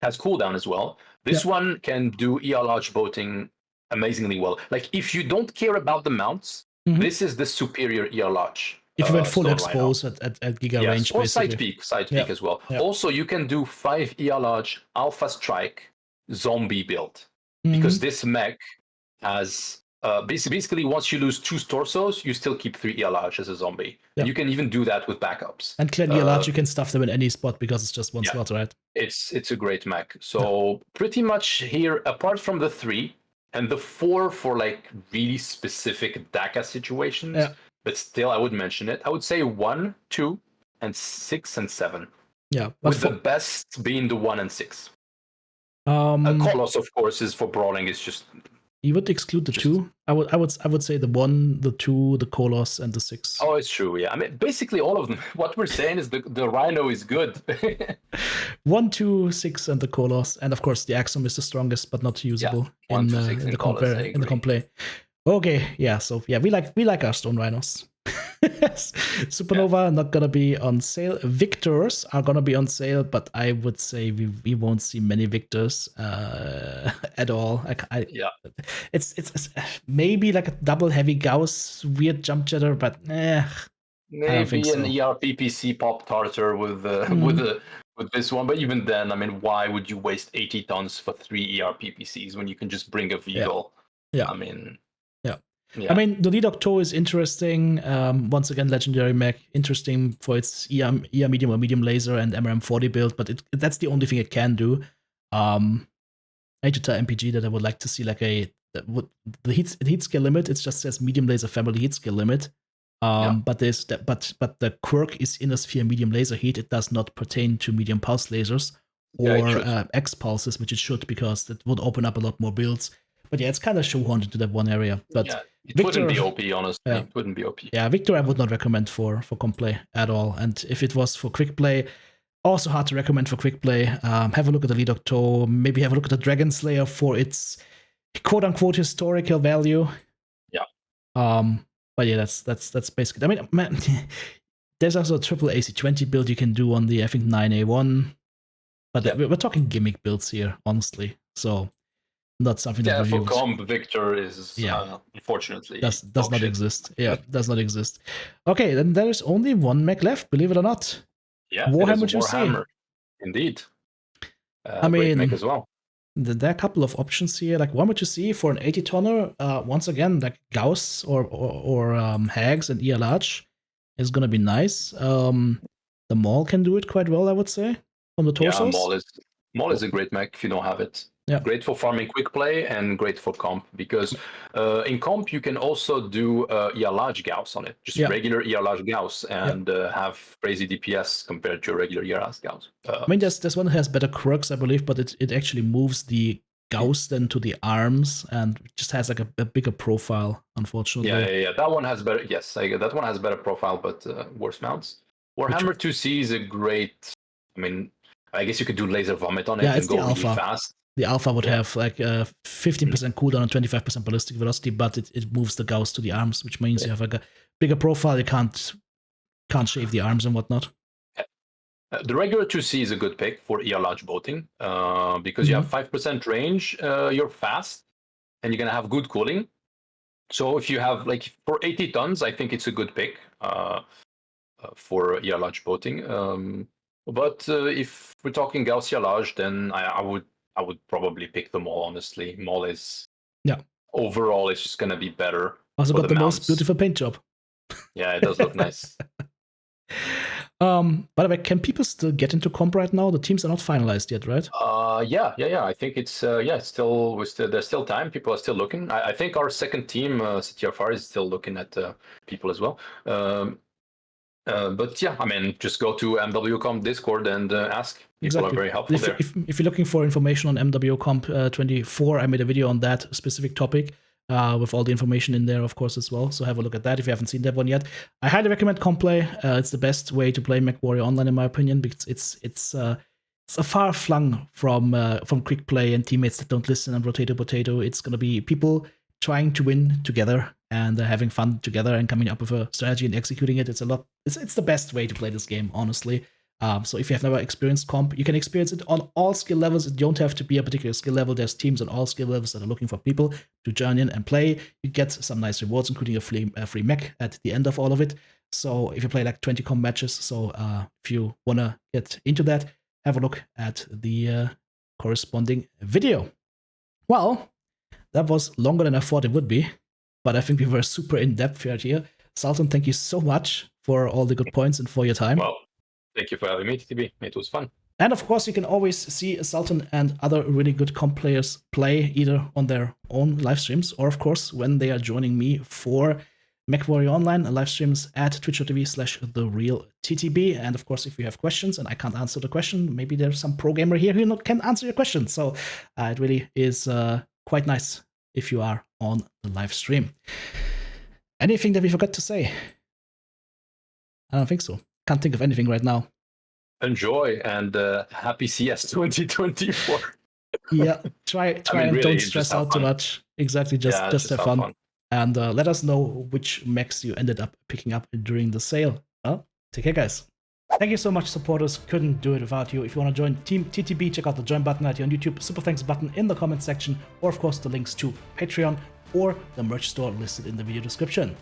Has cooldown as well. This Yeah. one can do ER large boating amazingly well. Like, if you don't care about the mounts, Mhm. this is the superior ER large If you went full stone rhino. expose at Giga Yes, range, or basically. side Yeah. peak as well. Yeah. Also, you can do 5 ER large alpha strike zombie build, because Mhm. this mech has basically once you lose 2 torsos, you still keep 3 ER large as a zombie, Yeah. and you can even do that with backups. And clearly a large, you can stuff them in any spot because it's just one Yeah, slot, right? it's a great mech. Yeah. So pretty much here, apart from the 3 and the 4 for like really specific DACA situations, Yeah. but still I would mention it. I would say 1, 2, and 6 and 7. Yeah. But With the for best being the 1 and 6. um Kolos, of course, is for brawling. Is just you would exclude the just. 2. I would say the 1, the 2, the Kolos, and the 6. Oh, it's true. Yeah, I mean, basically all of them. What we're saying is the Rhino is good. 1, 2, 6, and the Kolos, and of course the Axum is the strongest, but not Yeah, usable 1, in 2, 6, in the and Kolos. I in the agree. comp play. Okay, yeah. So yeah, we like our stone rhinos. Supernova not gonna be on sale. Victors are gonna be on sale, but I would say we won't see many victors at all. Yeah, It's maybe like a double heavy Gauss weird jump jitter, but I don't think maybe an so. ERPPC pop tartar with Mm, with this one. But even then, I mean, why would you waste 80 tons for 3 ERPPCs when you can just bring a yeah, Vehicle? yeah. I mean, Yeah. I yeah, mean, the lead Octo is interesting. Once again, legendary mech, interesting for its ER medium or medium laser and MRM40 build, but that's the only thing it can do. I hate to tell MPG that I would like to see like the heat skill limit. It just says medium laser family heat skill limit. yeah, But but the quirk is Innosphere medium laser heat. It does not pertain to medium pulse lasers yeah. It or should. X pulses, which it should because it would open up a lot more builds. But yeah, it's kind of shoehorned into that one area. But Yeah, it wouldn't Victor, be OP, honestly. yeah, It wouldn't be OP. yeah, Victor, I would not recommend for comp play at all. And if it was for quick play, also hard to recommend for quick play. Have a look at the lead Octo. Maybe have a look at the Dragon Slayer for its quote unquote historical value. Yeah. But yeah, that's basically. I mean, man, there's also a triple AC20 build you can do on the I think 9A1. But Yeah. we're talking gimmick builds here, honestly. So not something that Yeah, we for would. comp, Victor is Yeah. unfortunately Does dog not shit. exist. Yeah, does not exist. Okay, then there is only one mech left, believe it or not. Yeah, it is Warhammer 2C. Warhammer. Indeed. I Great mech mean, as well. there are a couple of options here. Like Warhammer 2C for an 80 tonner, once again, like Gauss or Hags and ER large is gonna be nice. The Maul can do it quite well, I would say, from the Yeah, torsos. Maul is a great mech if you don't have it. Yeah. Great for farming quick play and great for comp because in comp you can also do ER large Gauss on it, just Yeah. regular ER large Gauss and have crazy DPS compared to a regular ER large Gauss. I mean, there's one that has better quirks, I believe, but it actually moves the Gauss then to the arms and just has like a bigger profile, unfortunately. Yeah. That one has better. Yes, that one has better profile, but worse mounts. Warhammer 2C is a great. I mean, I guess you could do laser vomit on it and it's go the really alpha. fast. The alpha would have like 15% cooldown and 25% ballistic velocity, but it moves the Gauss to the arms, which means you have like a bigger profile. You can't shave the arms and whatnot. The regular 2C is a good pick for ER large boating because you have 5% range, you're fast, and you're going to have good cooling. So if you have, like, for 80 tons, I think it's a good pick for ER large boating. But if we're talking Gauss ER large, then I would probably pick the Maul, honestly. Maul is, overall, it's just going to be better. Also got the mounts. most beautiful paint job. Yeah, it does look nice. By the way, can people still get into comp right now? The teams are not finalized yet, right? Yeah. I think it's there's still time. People are still looking. I think our second team, CTRFR, is still looking at people as well. But yeah, I mean, just go to MWComp Discord and ask. People are very helpful there. If you're looking for information on MWComp 24, I made a video on that specific topic. With all the information in there, of course, as well. So have a look at that if you haven't seen that one yet. I highly recommend Complay. It's the best way to play Mechwarrior Online, in my opinion, because far flung from quick play and teammates that don't listen and potato. It's gonna be people trying to win together and having fun together and coming up with a strategy and executing it. It's the best way to play this game, honestly. So if you have never experienced comp, you can experience it on all skill levels. It don't have to be a particular skill level. There's teams on all skill levels that are looking for people to join in and play. You get some nice rewards, including a free mech at the end of all of it. So if you play like 20 comp matches, so if you wanna get into that, have a look at the corresponding video. Well, that was longer than I thought it would be, but I think we were super in depth right here. Sultan, thank you so much for all the good points and for your time. Well, thank you for having me, TTB. It was fun. And of course, you can always see Sultan and other really good comp players play either on their own live streams or, of course, when they are joining me for Mechwarrior Online live streams at twitch.tv/therealttb. And of course, if you have questions and I can't answer the question, maybe there's some pro gamer here who can answer your question. So it really is quite nice if you are on the live stream. Anything that we forgot to say? I don't think so. Can't think of anything right now. Enjoy and happy CS 2024. Yeah, try and really, don't stress out too much. Exactly, just have fun. And let us know which mechs you ended up picking up during the sale. Well, take care, guys. Thank you so much, supporters. Couldn't do it without you. If you want to join Team TTB, check out the join button right here on YouTube, super thanks button in the comment section, or of course the links to Patreon or the merch store listed in the video description.